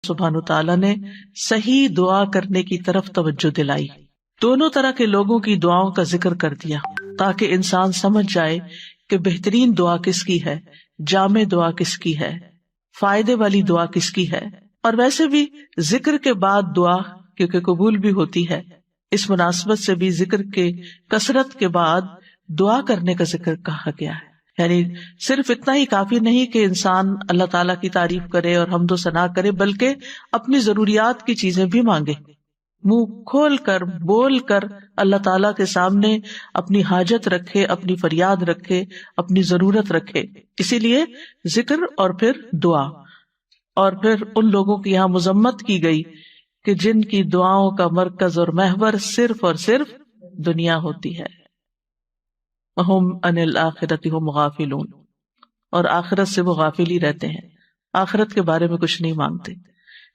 سبحانہ تعالیٰ نے صحیح دعا کرنے کی طرف توجہ دلائی. دونوں طرح کے لوگوں کی دعاؤں کا ذکر کر دیا تاکہ انسان سمجھ جائے کہ بہترین دعا کس کی ہے، جامع دعا کس کی ہے، فائدے والی دعا کس کی ہے. اور ویسے بھی ذکر کے بعد دعا کیونکہ قبول بھی ہوتی ہے، اس مناسبت سے بھی ذکر کے کثرت کے بعد دعا کرنے کا ذکر کہا گیا ہے. یعنی صرف اتنا ہی کافی نہیں کہ انسان اللہ تعالیٰ کی تعریف کرے اور حمد و ثنا کرے، بلکہ اپنی ضروریات کی چیزیں بھی مانگے، منہ کھول کر بول کر اللہ تعالیٰ کے سامنے اپنی حاجت رکھے، اپنی فریاد رکھے، اپنی ضرورت رکھے. اسی لیے ذکر اور پھر دعا. اور پھر ان لوگوں کی یہاں مذمت کی گئی کہ جن کی دعاؤں کا مرکز اور محور صرف اور صرف دنیا ہوتی ہے. وَهُمْ عَنِ الْآخِرَةِ هُمْ غَافِلُونَ، اور آخرت سے وہ غافل ہی رہتے ہیں، آخرت کے بارے میں کچھ نہیں مانگتے.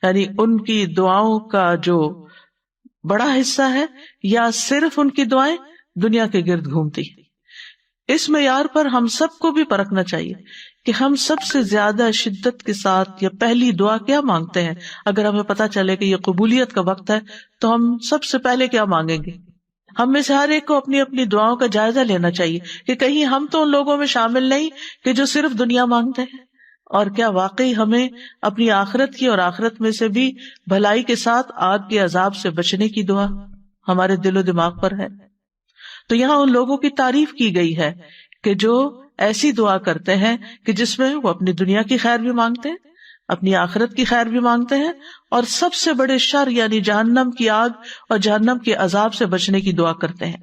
یعنی ان کی دعاؤں کا جو بڑا حصہ ہے یا صرف ان کی دعائیں دنیا کے گرد گھومتی. اس معیار پر ہم سب کو بھی پرکھنا چاہیے کہ ہم سب سے زیادہ شدت کے ساتھ یا پہلی دعا کیا مانگتے ہیں. اگر ہمیں پتہ چلے کہ یہ قبولیت کا وقت ہے تو ہم سب سے پہلے کیا مانگیں گے. ہم میں سے ہر ایک کو اپنی اپنی دعاؤں کا جائزہ لینا چاہیے کہ کہیں ہم تو ان لوگوں میں شامل نہیں کہ جو صرف دنیا مانگتے ہیں، اور کیا واقعی ہمیں اپنی آخرت کی اور آخرت میں سے بھی بھلائی کے ساتھ آگ کے عذاب سے بچنے کی دعا ہمارے دل و دماغ پر ہے. تو یہاں ان لوگوں کی تعریف کی گئی ہے کہ جو ایسی دعا کرتے ہیں کہ جس میں وہ اپنی دنیا کی خیر بھی مانگتے ہیں، اپنی آخرت کی خیر بھی مانگتے ہیں، اور سب سے بڑے شر یعنی جہنم کی آگ اور جہنم کے عذاب سے بچنے کی دعا کرتے ہیں.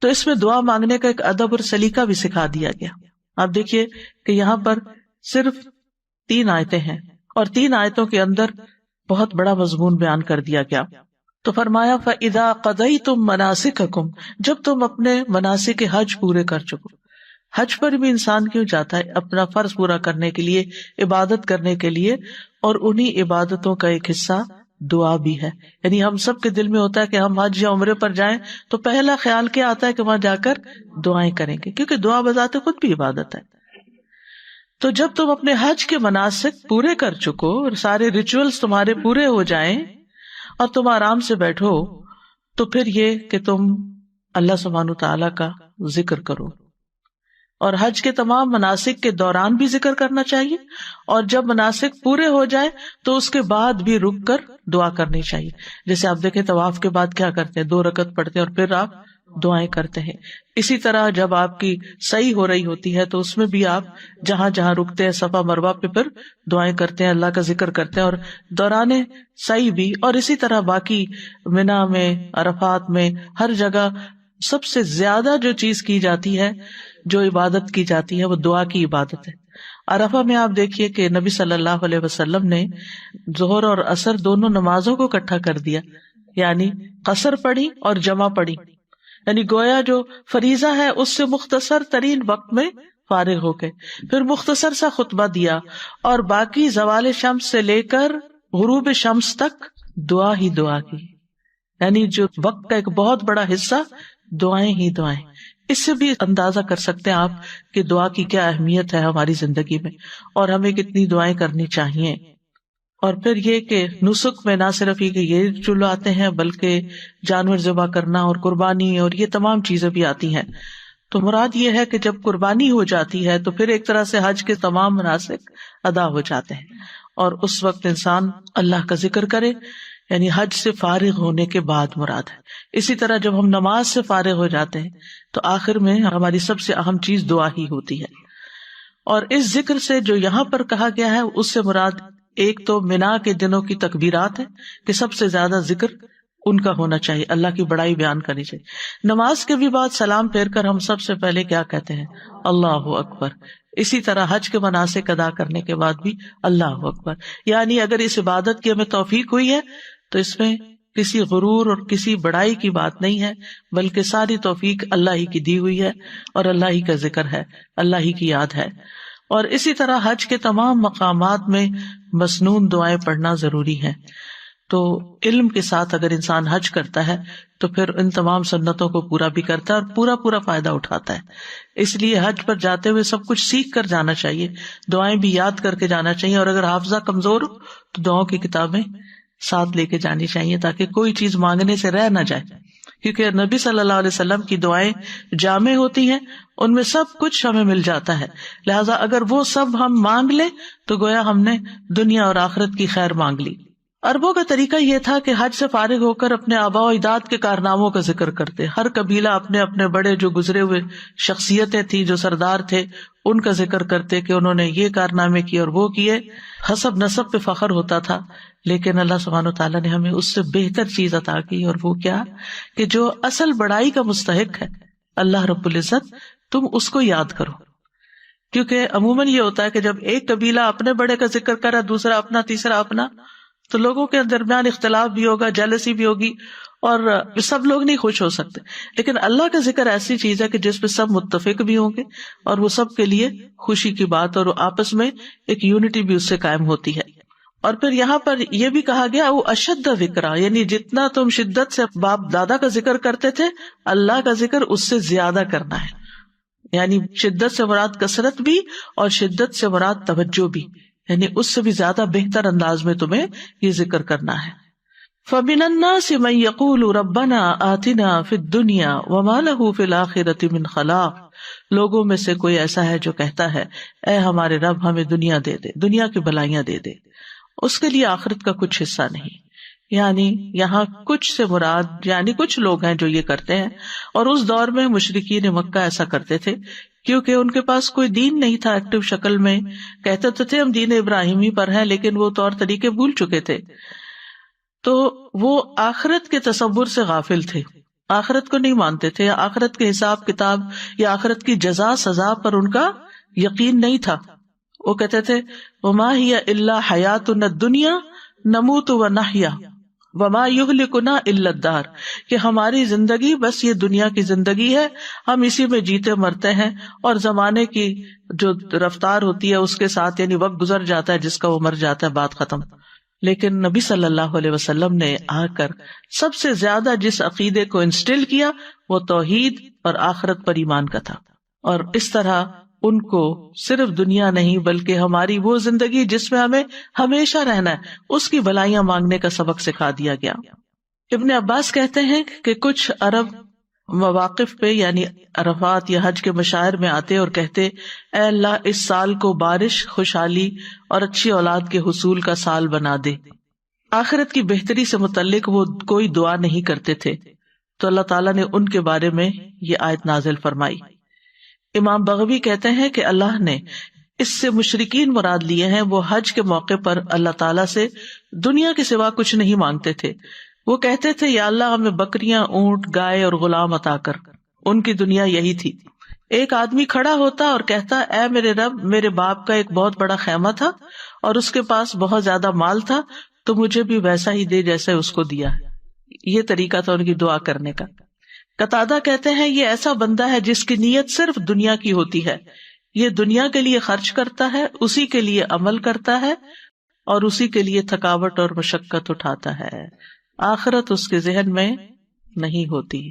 تو اس میں دعا مانگنے کا ایک ادب اور سلیقہ بھی سکھا دیا گیا. آپ دیکھیے کہ یہاں پر صرف 3 آیتیں ہیں اور 3 آیتوں کے اندر بہت بڑا مضمون بیان کر دیا گیا. تو فرمایا فَإِذَا قَضَيْتُم مَنَاسِكَكُمْ، جب تم اپنے مناسک حج پورے کر چکو. حج پر بھی انسان کیوں جاتا ہے؟ اپنا فرض پورا کرنے کے لیے، عبادت کرنے کے لیے، اور انہی عبادتوں کا ایک حصہ دعا بھی ہے. یعنی ہم سب کے دل میں ہوتا ہے کہ ہم حج یا عمرے پر جائیں تو پہلا خیال کیا آتا ہے کہ وہاں جا کر دعائیں کریں گے، کیونکہ دعا بذات خود بھی عبادت ہے. تو جب تم اپنے حج کے مناسک پورے کر چکو اور سارے ریچولز تمہارے پورے ہو جائیں اور تم آرام سے بیٹھو، تو پھر یہ کہ تم اللہ سبحانہ تعالیٰ کا ذکر کرو. اور حج کے تمام مناسک کے دوران بھی ذکر کرنا چاہیے، اور جب مناسک پورے ہو جائے تو اس کے بعد بھی رک کر دعا کرنی چاہیے. جیسے آپ دیکھیں طواف کے بعد کیا کرتے ہیں، 2 رکعت پڑھتے ہیں اور پھر آپ دعائیں کرتے ہیں. اسی طرح جب آپ کی سعی ہو رہی ہوتی ہے تو اس میں بھی آپ جہاں جہاں رکتے ہیں صفا مروہ پہ پھر دعائیں کرتے ہیں، اللہ کا ذکر کرتے ہیں، اور دوران سعی بھی. اور اسی طرح باقی منا میں، عرفات میں، ہر جگہ سب سے زیادہ جو چیز کی جاتی ہے، جو عبادت کی جاتی ہے، وہ دعا کی عبادت ہے. عرفہ میں آپ دیکھیے کہ نبی صلی اللہ علیہ وسلم نے ظہر اور عصر دونوں نمازوں کو اکٹھا کر دیا، یعنی قصر پڑھی اور جمع پڑھی. یعنی گویا جو فریضہ ہے اس سے مختصر ترین وقت میں فارغ ہو کے پھر مختصر سا خطبہ دیا، اور باقی زوال شمس سے لے کر غروب شمس تک دعا ہی دعا کی. یعنی جو وقت کا ایک بہت بڑا حصہ دعائیں ہی دعائیں. اس سے بھی اندازہ کر سکتے ہیں آپ کہ دعا کی کیا اہمیت ہے ہماری زندگی میں، اور ہمیں کتنی دعائیں کرنی چاہیے. اور پھر یہ کہ نسک میں نہ صرف یہ چلو آتے ہیں بلکہ جانور ذبح کرنا اور قربانی اور یہ تمام چیزیں بھی آتی ہیں. تو مراد یہ ہے کہ جب قربانی ہو جاتی ہے تو پھر ایک طرح سے حج کے تمام مناسک ادا ہو جاتے ہیں، اور اس وقت انسان اللہ کا ذکر کرے، یعنی حج سے فارغ ہونے کے بعد مراد ہے. اسی طرح جب ہم نماز سے فارغ ہو جاتے ہیں تو آخر میں ہماری سب سے اہم چیز دعا ہی ہوتی ہے. اور اس ذکر سے جو یہاں پر کہا گیا ہے اس سے مراد ایک تو منا کے دنوں کی تکبیرات ہے کہ سب سے زیادہ ذکر ان کا ہونا چاہیے، اللہ کی بڑائی بیان کرنی چاہیے. نماز کے بھی بعد سلام پھیر کر ہم سب سے پہلے کیا کہتے ہیں؟ اللہ اکبر. اسی طرح حج کے مناسک ادا کرنے کے بعد بھی اللہ اکبر. یعنی اگر اس عبادت کی ہمیں توفیق ہوئی ہے تو اس میں کسی غرور اور کسی بڑائی کی بات نہیں ہے، بلکہ ساری توفیق اللہ ہی کی دی ہوئی ہے، اور اللہ ہی کا ذکر ہے، اللہ ہی کی یاد ہے. اور اسی طرح حج کے تمام مقامات میں مسنون دعائیں پڑھنا ضروری ہے. تو علم کے ساتھ اگر انسان حج کرتا ہے تو پھر ان تمام سنتوں کو پورا بھی کرتا ہے اور پورا پورا فائدہ اٹھاتا ہے۔ اس لیے حج پر جاتے ہوئے سب کچھ سیکھ کر جانا چاہیے، دعائیں بھی یاد کر کے جانا چاہیے، اور اگر حافظہ کمزور ہو تو دعاؤں کی کتابیں ساتھ لے کے جانی چاہیے تاکہ کوئی چیز مانگنے سے رہ نہ جائے، کیونکہ نبی صلی اللہ علیہ وسلم کی دعائیں جامع ہوتی ہیں، ان میں سب کچھ ہمیں مل جاتا ہے، لہٰذا اگر وہ سب ہم مانگ لیں تو گویا ہم نے دنیا اور آخرت کی خیر مانگ لی۔ عربوں کا طریقہ یہ تھا کہ حج سے فارغ ہو کر اپنے آباء و اجداد کے کارناموں کا ذکر کرتے، ہر قبیلہ اپنے اپنے بڑے جو گزرے ہوئے شخصیتیں تھیں، جو سردار تھے، ان کا ذکر کرتے کہ انہوں نے یہ کارنامے کیے اور وہ کیے، حسب نسب پہ فخر ہوتا تھا۔ لیکن اللہ سبحانہ وتعالیٰ نے ہمیں اس سے بہتر چیز عطا کی، اور وہ کیا کہ جو اصل بڑائی کا مستحق ہے اللہ رب العزت، تم اس کو یاد کرو، کیونکہ عموماً یہ ہوتا ہے کہ جب ایک قبیلہ اپنے بڑے کا ذکر کرے، دوسرا اپنا، تیسرا اپنا، تو لوگوں کے درمیان اختلاف بھی ہوگا، جیلسی بھی ہوگی، اور سب لوگ نہیں خوش ہو سکتے۔ لیکن اللہ کا ذکر ایسی چیز ہے کہ جس پہ سب متفق بھی ہوں گے اور وہ سب کے لیے خوشی کی بات، اور آپس میں ایک یونٹی بھی اس سے قائم ہوتی ہے۔ اور پھر یہاں پر یہ بھی کہا گیا وہ اشد ذکرا، یعنی جتنا تم شدت سے باپ دادا کا ذکر کرتے تھے، اللہ کا ذکر اس سے زیادہ کرنا ہے، یعنی شدت سے مراد کثرت بھی اور شدت سے مراد توجہ بھی، یعنی اس سے بھی زیادہ بہتر انداز میں تمہیں یہ ذکر کرنا ہے۔ فَمِنَ النَّاسِ مَن يَقُولُ رَبَّنَا آتِنَا فِي الدُّنْيَا وَمَا لَهُ فِي الْآخِرَةِ مِنْ خَلَاقٍ، لوگوں میں سے کوئی ایسا ہے جو کہتا ہے اے ہمارے رب ہمیں دنیا دے دے، دنیا کی بھلائیاں دے دے، اس کے لیے آخرت کا کچھ حصہ نہیں۔ یعنی یہاں کچھ سے مراد یعنی کچھ لوگ ہیں جو یہ کرتے ہیں، اور اس دور میں مشرکین مکہ ایسا کرتے تھے کیونکہ ان کے پاس کوئی دین نہیں تھا ایکٹیو شکل میں، کہتے تو تھے ہم دین ابراہیمی پر ہیں، لیکن وہ طور طریقے بھول چکے تھے، تو وہ آخرت کے تصور سے غافل تھے، آخرت کو نہیں مانتے تھے، یا آخرت کے حساب کتاب یا آخرت کی جزا سزا پر ان کا یقین نہیں تھا۔ وہ کہتے تھے وما ہی الا حیاتنا الدنیا نموت ونحیا وما یہلکنا الا الدہر، کہ ہماری زندگی بس یہ دنیا کی زندگی ہے، ہم اسی میں جیتے مرتے ہیں، اور زمانے کی جو رفتار ہوتی ہے اس کے ساتھ یعنی وقت گزر جاتا ہے، جس کا وہ مر جاتا ہے، بات ختم۔ لیکن نبی صلی اللہ علیہ وسلم نے آ کر سب سے زیادہ جس عقیدے کو انسٹل کیا وہ توحید اور آخرت پر ایمان کا تھا، اور اس طرح ان کو صرف دنیا نہیں بلکہ ہماری وہ زندگی جس میں ہمیں ہمیشہ رہنا ہے اس کی بھلائیاں مانگنے کا سبق سکھا دیا گیا۔ ابن عباس کہتے ہیں کہ کچھ عرب مواقف پہ یعنی عرفات یا حج کے مشاعر میں آتے اور کہتے اے اللہ اس سال کو بارش، خوشحالی اور اچھی اولاد کے حصول کا سال بنا دے۔ آخرت کی بہتری سے متعلق وہ کوئی دعا نہیں کرتے تھے، تو اللہ تعالیٰ نے ان کے بارے میں یہ آیت نازل فرمائی۔ امام بغوی کہتے ہیں کہ اللہ نے اس سے مشرکین مراد لیے ہیں وہ حج کے موقع پر اللہ تعالیٰ سے دنیا کے سوا کچھ نہیں مانگتے تھے، وہ کہتے تھے یا اللہ ہمیں بکریاں، اونٹ، گائے اور غلام عطا کر۔ ان کی دنیا یہی تھی۔ ایک آدمی کھڑا ہوتا اور کہتا اے میرے رب میرے باپ کا ایک بہت بڑا خیمہ تھا اور اس کے پاس بہت زیادہ مال تھا، تو مجھے بھی ویسا ہی دے جیسے اس کو دیا۔ یہ طریقہ تھا ان کی دعا کرنے کا۔ قتادہ کہتے ہیں یہ ایسا بندہ ہے جس کی نیت صرف دنیا کی ہوتی ہے، یہ دنیا کے لیے خرچ کرتا ہے، اسی کے لیے عمل کرتا ہے اور اسی کے لیے تھکاوٹ اور مشقت اٹھاتا ہے، آخرت اس کے ذہن میں نہیں ہوتی،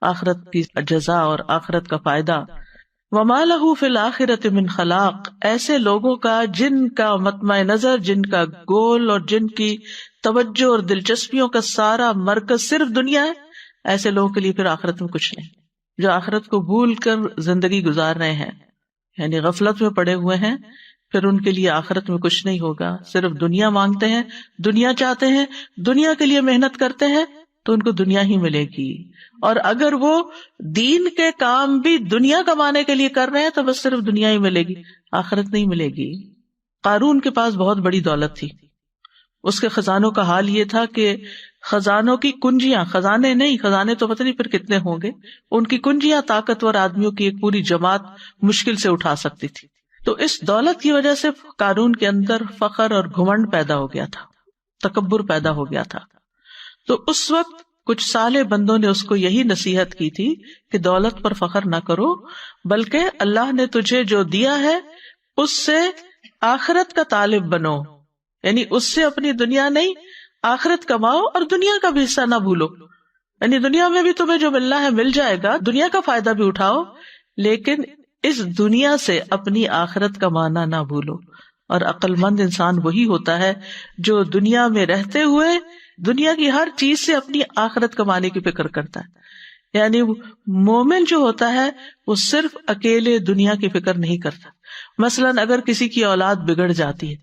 آخرت کی جزا اور آخرت کا فائدہ۔ وَمَا لَهُ فِي الْآخِرَةِ مِنْ خَلَاقٍ، ایسے لوگوں کا جن کا مطمع نظر، جن کا گول اور جن کی توجہ اور دلچسپیوں کا سارا مرکز صرف دنیا ہے، ایسے لوگوں کے لیے پھر آخرت میں کچھ نہیں۔ جو آخرت کو بھول کر زندگی گزار رہے ہیں یعنی غفلت میں پڑے ہوئے ہیں، پھر ان کے لیے آخرت میں کچھ نہیں ہوگا، صرف دنیا مانگتے ہیں، دنیا چاہتے ہیں، دنیا کے لیے محنت کرتے ہیں تو ان کو دنیا ہی ملے گی، اور اگر وہ دین کے کام بھی دنیا کمانے کے لیے کر رہے ہیں تو بس صرف دنیا ہی ملے گی، آخرت نہیں ملے گی۔ قارون کے پاس بہت بڑی دولت تھی، اس کے خزانوں کا حال یہ تھا کہ خزانوں کی کنجیاں، خزانے نہیں، خزانے تو پتہ نہیں پھر کتنے ہوں گے، ان کی کنجیاں طاقتور آدمیوں کی ایک پوری جماعت مشکل سے اٹھا سکتی تھی۔ تو اس دولت کی وجہ سے قارون کے اندر فخر اور گھمنڈ پیدا ہو گیا تھا، تکبر پیدا ہو گیا تھا۔ تو اس وقت کچھ صالح بندوں نے اس کو یہی نصیحت کی تھی کہ دولت پر فخر نہ کرو، بلکہ اللہ نے تجھے جو دیا ہے اس سے آخرت کا طالب بنو، یعنی اس سے اپنی دنیا نہیں آخرت کماؤ اور دنیا کا بھی حصہ نہ بھولو. یعنی دنیا میں بھی تمہیں جو ملنا ہے مل جائے گا، دنیا کا فائدہ بھی اٹھاؤ، لیکن اس دنیا سے اپنی آخرت کمانا نہ بھولو. اور عقل مند انسان وہی ہوتا ہے جو دنیا میں رہتے ہوئے دنیا کی ہر چیز سے اپنی آخرت کمانے کی فکر کرتا ہے. یعنی مومن جو ہوتا ہے وہ صرف اکیلے دنیا کی فکر نہیں کرتا. مثلاً اگر کسی کی اولاد بگڑ جاتی ہے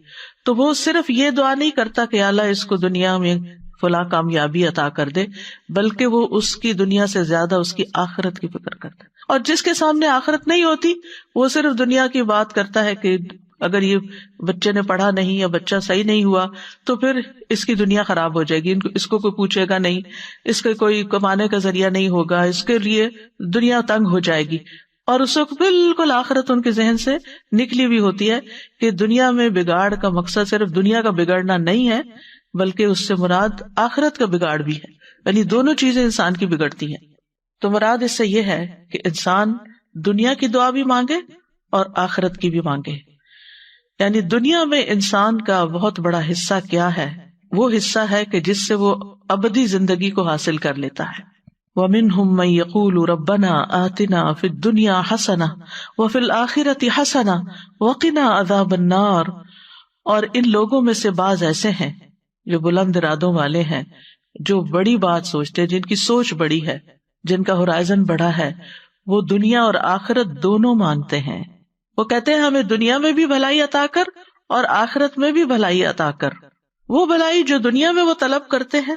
تو وہ صرف یہ دعا نہیں کرتا کہ اللہ اس کو دنیا میں فلاں کامیابی عطا کر دے، بلکہ وہ اس کی دنیا سے زیادہ اس کی آخرت کی فکر کرتا ہے. اور جس کے سامنے آخرت نہیں ہوتی وہ صرف دنیا کی بات کرتا ہے کہ اگر یہ بچے نے پڑھا نہیں یا بچہ صحیح نہیں ہوا تو پھر اس کی دنیا خراب ہو جائے گی، اس کو کوئی پوچھے گا نہیں، اس کے کوئی کمانے کا ذریعہ نہیں ہوگا، اس کے لیے دنیا تنگ ہو جائے گی. اور اس وقت بالکل آخرت ان کے ذہن سے نکلی ہوئی ہوتی ہے کہ دنیا میں بگاڑ کا مقصد صرف دنیا کا بگڑنا نہیں ہے، بلکہ اس سے مراد آخرت کا بگاڑ بھی ہے. یعنی دونوں چیزیں انسان کی بگڑتی ہیں. تو مراد اس سے یہ ہے کہ انسان دنیا کی دعا بھی مانگے اور آخرت کی بھی مانگے. یعنی دنیا میں انسان کا بہت بڑا حصہ کیا ہے؟ وہ حصہ ہے کہ جس سے وہ ابدی زندگی کو حاصل کر لیتا ہے. وَمِنْهُمْ مَنْ يَقُولُ رَبَّنَا آتِنَا فِي الدُّنْيَا حَسَنَةً وَفِي الْآخِرَةِ حَسَنَةً وَقِنَا عَذَابَ النَّارِ. اور ان لوگوں میں سے بعض ایسے ہیں جو بلند ارادوں والے ہیں، جو بڑی بات سوچتے ہیں، جن کی سوچ بڑی ہے، جن کا ہورائزن بڑا ہے، وہ دنیا اور آخرت دونوں مانگتے ہیں. وہ کہتے ہیں ہمیں دنیا میں بھی بھلائی عطا کر اور آخرت میں بھی بھلائی عطا کر. وہ بھلائی جو دنیا میں وہ طلب کرتے ہیں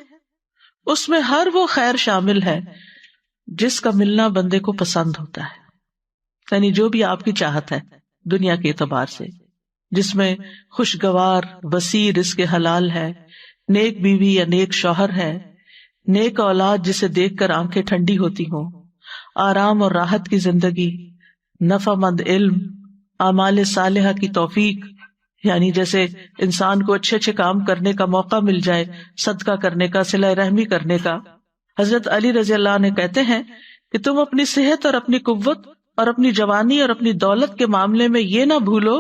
اس میں ہر وہ خیر شامل ہے جس کا ملنا بندے کو پسند ہوتا ہے. یعنی جو بھی آپ کی چاہت ہے دنیا کے اعتبار سے، جس میں خوشگوار وسیع رزق حلال ہے، نیک بیوی یا نیک شوہر ہے، نیک اولاد جسے دیکھ کر آنکھیں ٹھنڈی ہوتی ہوں، آرام اور راحت کی زندگی، نفع مند علم، اعمال صالحہ کی توفیق، یعنی جیسے انسان کو اچھے اچھے کام کرنے کا موقع مل جائے، صدقہ کرنے کا، صلہ رحمی کرنے کا. حضرت علی رضی اللہ عنہ کہتے ہیں کہ تم اپنی صحت اور اپنی قوت اور اپنی جوانی اور اپنی دولت کے معاملے میں یہ نہ بھولو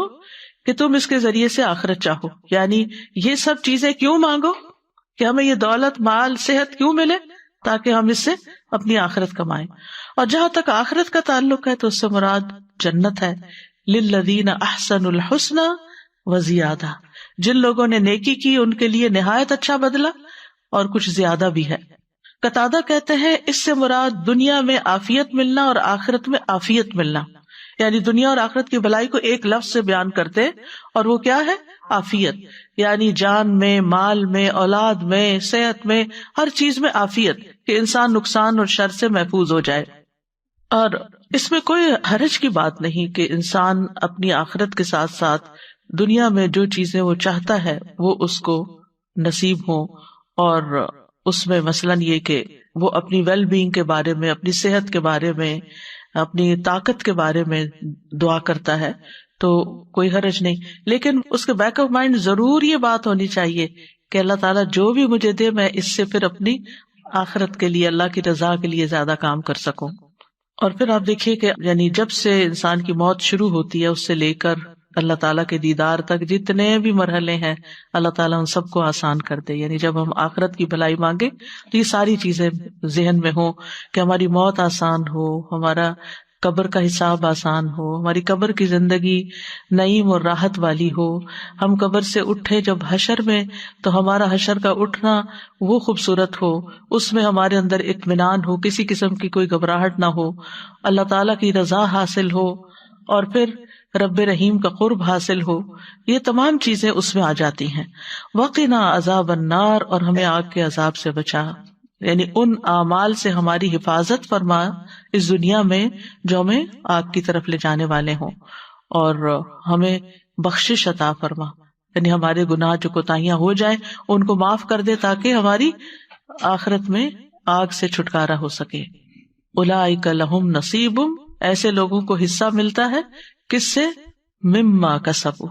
کہ تم اس کے ذریعے سے آخرت چاہو. یعنی یہ سب چیزیں کیوں مانگو کہ ہمیں یہ دولت، مال، صحت کیوں ملے؟ تاکہ ہم اس سے اپنی آخرت کمائیں. اور جہاں تک آخرت کا تعلق ہے تو اس سے مراد جنت ہے. للذین احسنوا الحسنی وزیادہ. جن لوگوں نے نیکی کی ان کے لیے نہایت اچھا بدلہ اور کچھ زیادہ بھی ہے. قتادہ کہتے ہیں اس سے مراد دنیا میں عافیت ملنا اور آخرت میں عافیت ملنا. یعنی دنیا اور آخرت کی بھلائی کو ایک لفظ سے بیان کرتے، اور وہ کیا ہے؟ عافیت. یعنی جان میں، مال میں، اولاد میں، صحت میں، ہر چیز میں عافیت، کہ انسان نقصان اور شر سے محفوظ ہو جائے. اور اس میں کوئی حرج کی بات نہیں کہ انسان اپنی آخرت کے ساتھ ساتھ دنیا میں جو چیزیں وہ چاہتا ہے وہ اس کو نصیب ہوں. اور اس میں مثلاً یہ کہ وہ اپنی ویل بینگ کے بارے میں، اپنی صحت کے بارے میں، اپنی طاقت کے بارے میں دعا کرتا ہے تو کوئی حرج نہیں. لیکن اس کے بیک آف مائنڈ ضرور یہ بات ہونی چاہیے کہ اللہ تعالیٰ جو بھی مجھے دے میں اس سے پھر اپنی آخرت کے لیے، اللہ کی رضا کے لیے زیادہ کام کر سکوں. اور پھر آپ دیکھیے کہ یعنی جب سے انسان کی موت شروع ہوتی ہے اس سے لے کر اللہ تعالیٰ کے دیدار تک جتنے بھی مرحلے ہیں اللہ تعالیٰ ان سب کو آسان کر دے. یعنی جب ہم آخرت کی بھلائی مانگے تو یہ ساری چیزیں ذہن میں ہوں کہ ہماری موت آسان ہو، ہمارا قبر کا حساب آسان ہو، ہماری قبر کی زندگی نعیم اور راحت والی ہو، ہم قبر سے اٹھے جب حشر میں تو ہمارا حشر کا اٹھنا وہ خوبصورت ہو، اس میں ہمارے اندر اطمینان ہو، کسی قسم کی کوئی گھبراہٹ نہ ہو، اللہ تعالیٰ کی رضا حاصل ہو، اور پھر رب رحیم کا قرب حاصل ہو. یہ تمام چیزیں اس میں آ جاتی ہیں. وقنا عذاب النار، اور ہمیں آگ کے عذاب سے بچا. یعنی ان اعمال سے ہماری حفاظت فرما اس دنیا میں جو ہمیں آگ کی طرف لے جانے والے ہوں، اور ہمیں بخشش عطا فرما. یعنی ہمارے گناہ جو کوتاہیاں ہو جائیں ان کو معاف کر دے تاکہ ہماری آخرت میں آگ سے چھٹکارا ہو سکے. اولئک لہم نصیب، ایسے لوگوں کو حصہ ملتا ہے کس سے؟ مما کسبوا،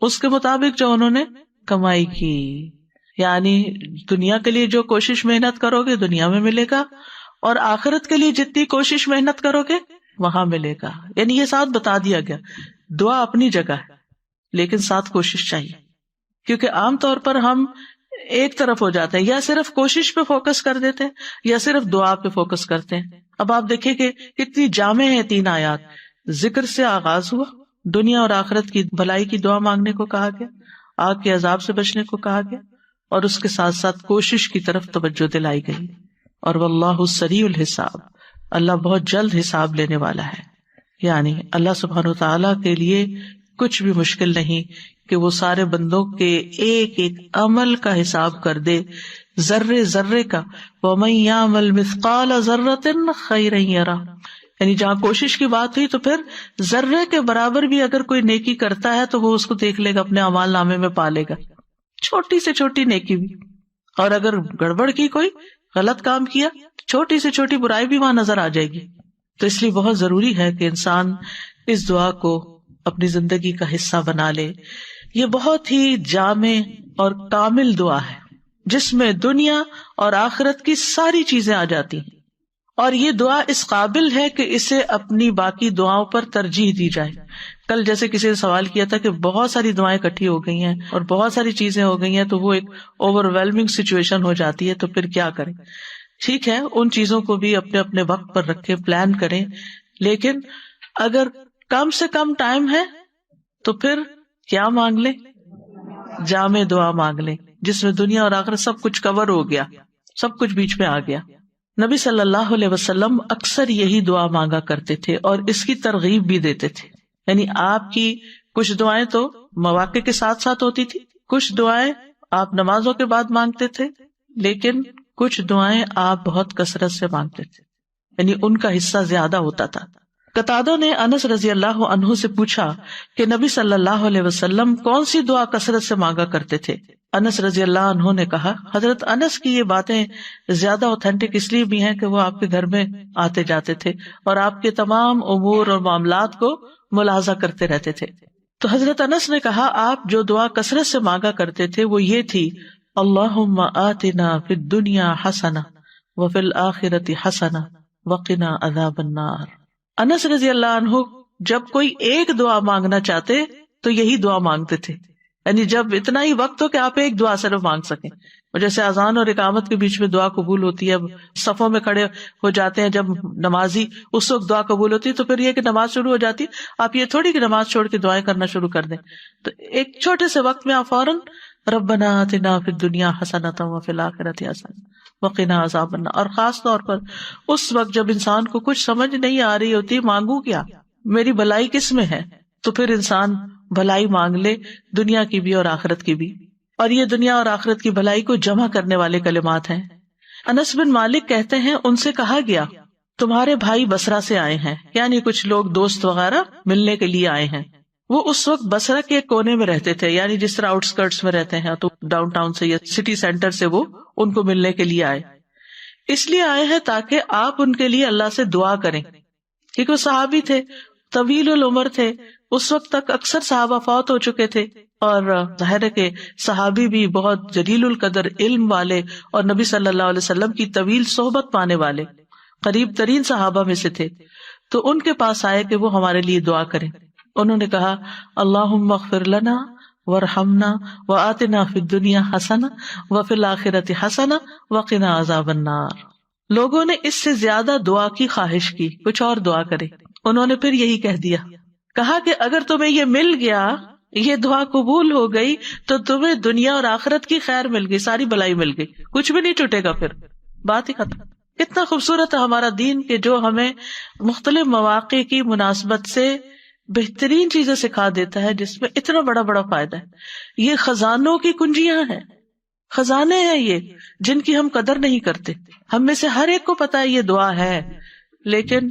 اس کے مطابق جو انہوں نے کمائی کی. یعنی دنیا کے لیے جو کوشش محنت کرو گے دنیا میں ملے گا، اور آخرت کے لیے جتنی کوشش محنت کرو گے وہاں ملے گا. یعنی یہ ساتھ بتا دیا گیا. دعا اپنی جگہ ہے لیکن ساتھ کوشش چاہیے، کیونکہ عام طور پر ہم ایک طرف ہو جاتے ہیں، یا صرف کوشش پہ فوکس کر دیتے ہیں یا صرف دعا پہ فوکس کرتے ہیں۔ اب آپ دیکھیں کہ کتنی جامع ہے تین آیات، ذکر سے آغاز ہوا، دنیا اور آخرت کی بھلائی کی دعا مانگنے کو کہا گیا، آگ کے عذاب سے بچنے کو کہا گیا، اور اس کے ساتھ ساتھ کوشش کی طرف توجہ دلائی گئی۔ اور واللہ سریع الحساب، اللہ بہت جلد حساب لینے والا ہے، یعنی اللہ سبحانہ وتعالیٰ کے لیے کچھ بھی مشکل نہیں کہ وہ سارے بندوں کے ایک ایک عمل کا حساب کر دے، ذرے ذرے کا۔ وَمَن يَعْمَلْ مِثْقَالَ ذَرَّةٍ خَيْرًا يَرَهُ، یعنی جہاں کوشش کی بات ہوئی تو پھر ذرے کے برابر بھی اگر کوئی نیکی کرتا ہے تو وہ اس کو دیکھ لے گا، اپنے اعمال نامے میں پا لے گا، چھوٹی سے چھوٹی نیکی بھی۔ اور اگر گڑبڑ کی، کوئی غلط کام کیا، چھوٹی سے چھوٹی برائی بھی وہاں نظر آ جائے گی۔ تو اس لیے بہت ضروری ہے کہ انسان اس دعا کو اپنی زندگی کا حصہ بنا لے۔ یہ بہت ہی جامع اور کامل دعا ہے جس میں دنیا اور آخرت کی ساری چیزیں آ جاتی ہیں، اور یہ دعا اس قابل ہے کہ اسے اپنی باقی دعاؤں پر ترجیح دی جائے۔ کل جیسے کسی نے سوال کیا تھا کہ بہت ساری دعائیں اکٹھی ہو گئی ہیں اور بہت ساری چیزیں ہو گئی ہیں تو وہ ایک اوور ویلمنگ سچویشن ہو جاتی ہے، تو پھر کیا کریں؟ ٹھیک ہے، ان چیزوں کو بھی اپنے اپنے وقت پر رکھیں، پلان کریں، لیکن اگر کم سے کم ٹائم ہے تو پھر کیا مانگ لیں؟ جامع دعا مانگ لیں جس میں دنیا اور آخرت سب کچھ کور ہو گیا، سب کچھ بیچ میں آ گیا۔ نبی صلی اللہ علیہ وسلم اکثر یہی دعا مانگا کرتے تھے اور اس کی ترغیب بھی دیتے تھے، یعنی آپ کی کچھ دعائیں تو مواقع کے ساتھ ساتھ ہوتی تھی، کچھ دعائیں آپ نمازوں کے بعد مانگتے تھے، لیکن کچھ دعائیں آپ بہت کثرت سے مانگتے تھے، یعنی ان کا حصہ زیادہ ہوتا تھا۔ قتادہ نے انس رضی اللہ عنہ سے پوچھا کہ نبی صلی اللہ علیہ وسلم کون سی دعا کثرت سے مانگا کرتے تھے؟ انس رضی اللہ عنہ نے کہا، حضرت انس کی یہ باتیں زیادہ اوتھینٹک اس لیے بھی ہیں کہ وہ آپ کے گھر میں آتے جاتے تھے اور آپ کے تمام امور اور معاملات کو ملاحظہ کرتے رہتے تھے۔ تو حضرت انس نے کہا، آپ جو دعا کثرت سے مانگا کرتے تھے وہ یہ تھی، اللہم آتنا فی الدنیا حسنہ وفی الآخرۃ حسنہ وقنا عذاب النار۔ انس رضی اللہ عنہ جب کوئی ایک دعا مانگنا چاہتے تو یہی دعا مانگتے تھے، یعنی جب اتنا ہی وقت ہو کہ آپ ایک دعا صرف مانگ سکیں، جیسے اذان اور اقامت کے بیچ میں دعا قبول ہوتی ہے، صفوں میں کھڑے ہو جاتے ہیں جب نمازی، اس وقت دعا قبول ہوتی ہے، تو پھر یہ کہ نماز شروع ہو جاتی، آپ یہ تھوڑی کہ نماز چھوڑ کے دعائیں کرنا شروع کر دیں، تو ایک چھوٹے سے وقت میں آپ فوراً ربنا آتنا فی الدنیا حسنۃ وفی الآخرۃ حسنۃ وقنا عذاب النار۔ اور خاص طور پر اس وقت جب انسان کو کچھ سمجھ نہیں آ رہی ہوتی، مانگوں کیا، میری بھلائی کس میں ہے، تو پھر انسان بھلائی مانگ لے، دنیا کی بھی اور آخرت کی بھی، اور یہ دنیا اور آخرت کی بھلائی کو جمع کرنے والے کلمات ہیں۔ انس بن مالک کہتے ہیں، ان سے کہا گیا تمہارے بھائی بصرہ سے آئے ہیں، یعنی کچھ لوگ دوست وغیرہ ملنے کے لیے آئے ہیں۔ وہ اس وقت بصرہ کے کونے میں رہتے تھے، یعنی جس طرح آؤٹ اسکرٹس میں رہتے ہیں، تو ڈاؤن ٹاؤن سے یا سٹی سینٹر سے وہ ان کو ملنے کے لیے آئے، اس لیے آئے ہیں تاکہ آپ ان کے لیے اللہ سے دعا کریں، کیونکہ وہ صحابی تھے، طویل العمر تھے، اس وقت تک اکثر صحابہ فوت ہو چکے تھے، اور ظاہر ہے کہ صحابی بھی بہت جلیل القدر علم والے اور نبی صلی اللہ علیہ وسلم کی طویل صحبت پانے والے قریب ترین صحابہ میں سے تھے، تو ان کے پاس آئے کہ وہ ہمارے لیے دعا کریں۔ انہوں نے کہا، اللہم اغفر لنا وارحمنا وآتنا فی الدنیا حسنہ وفی الآخرۃ حسنہ وقنا عذاب النار۔ لوگوں نے اس سے زیادہ دعا کی خواہش کی، کچھ اور دعا کرے، انہوں نے پھر یہی کہہ دیا، کہا کہ اگر تمہیں یہ مل گیا، یہ دعا قبول ہو گئی، تو تمہیں دنیا اور آخرت کی خیر مل گئی، ساری بلائی مل گئی، کچھ بھی نہیں ٹوٹے گا، پھر بات ہی ختم۔ کتنا خوبصورت ہے ہمارا دین کہ جو ہمیں مختلف مواقع کی مناسبت سے بہترین چیزیں سکھا دیتا ہے، جس میں اتنا بڑا بڑا فائدہ ہے۔ یہ خزانوں کی کنجیاں ہیں، خزانے ہیں یہ، جن کی ہم قدر نہیں کرتے۔ ہم میں سے ہر ایک کو پتا ہے یہ دعا ہے، لیکن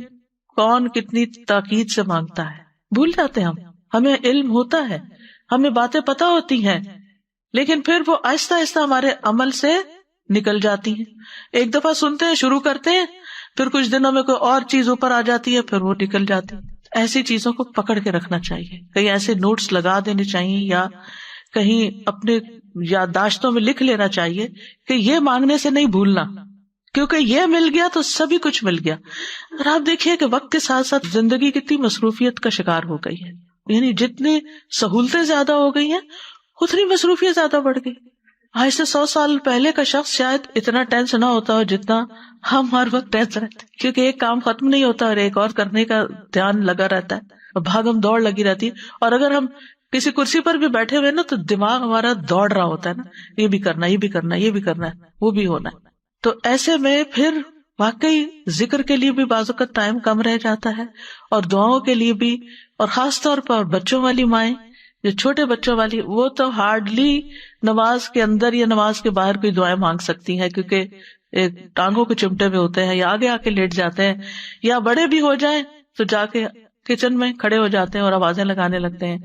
کون کتنی تاکید سے مانگتا ہے، بھول جاتے ہیں ہمیں علم ہوتا ہے، ہمیں باتیں پتا ہوتی ہیں، لیکن پھر وہ آہستہ آہستہ ہمارے عمل سے نکل جاتی ہیں۔ ایک دفعہ سنتے ہیں، شروع کرتے ہیں، پھر کچھ دنوں میں کوئی اور چیز اوپر آ جاتی ہے، پھر وہ نکل جاتی ہے۔ ایسی چیزوں کو پکڑ کے رکھنا چاہیے، کہیں ایسے نوٹس لگا دینے چاہیے یا کہیں اپنے یادداشتوں میں لکھ لینا چاہیے کہ یہ مانگنے سے نہیں بھولنا، کیونکہ یہ مل گیا تو سبھی کچھ مل گیا۔ اور آپ دیکھیے کہ وقت کے ساتھ ساتھ زندگی کتنی مصروفیت کا شکار ہو گئی ہے، یعنی جتنی سہولتیں زیادہ ہو گئی ہیں اتنی مصروفیت زیادہ بڑھ گئی۔ آج سے 100 سال پہلے کا شخص شاید اتنا ٹینس نہ ہوتا ہو جتنا ہم ہر وقت ٹینس رہتے، کیونکہ ایک کام ختم نہیں ہوتا اور ایک اور کرنے کا دھیان لگا رہتا ہے اور بھاگم دوڑ لگی رہتی ہے. اور اگر ہم کسی کرسی پر بھی بیٹھے ہوئے نا تو دماغ ہمارا دوڑ رہا ہوتا ہے نا، یہ بھی کرنا، یہ بھی کرنا، یہ بھی کرنا ہے، وہ بھی ہونا ہے. تو ایسے میں پھر واقعی ذکر کے لیے بھی بعض اوقات ٹائم کم رہ جاتا ہے، اور دعاؤں کے لیے بھی. اور خاص طور پر بچوں والی مائیں جو چھوٹے بچوں والی، وہ تو ہارڈلی نماز کے اندر یا نماز کے باہر کوئی دعائیں مانگ سکتی ہیں، کیونکہ ٹانگوں کو چمٹے ہوئے ہوتے ہیں یا آگے آ کے لیٹ جاتے ہیں، یا بڑے بھی ہو جائیں تو جا کے کچن میں کھڑے ہو جاتے ہیں اور آوازیں لگانے لگتے ہیں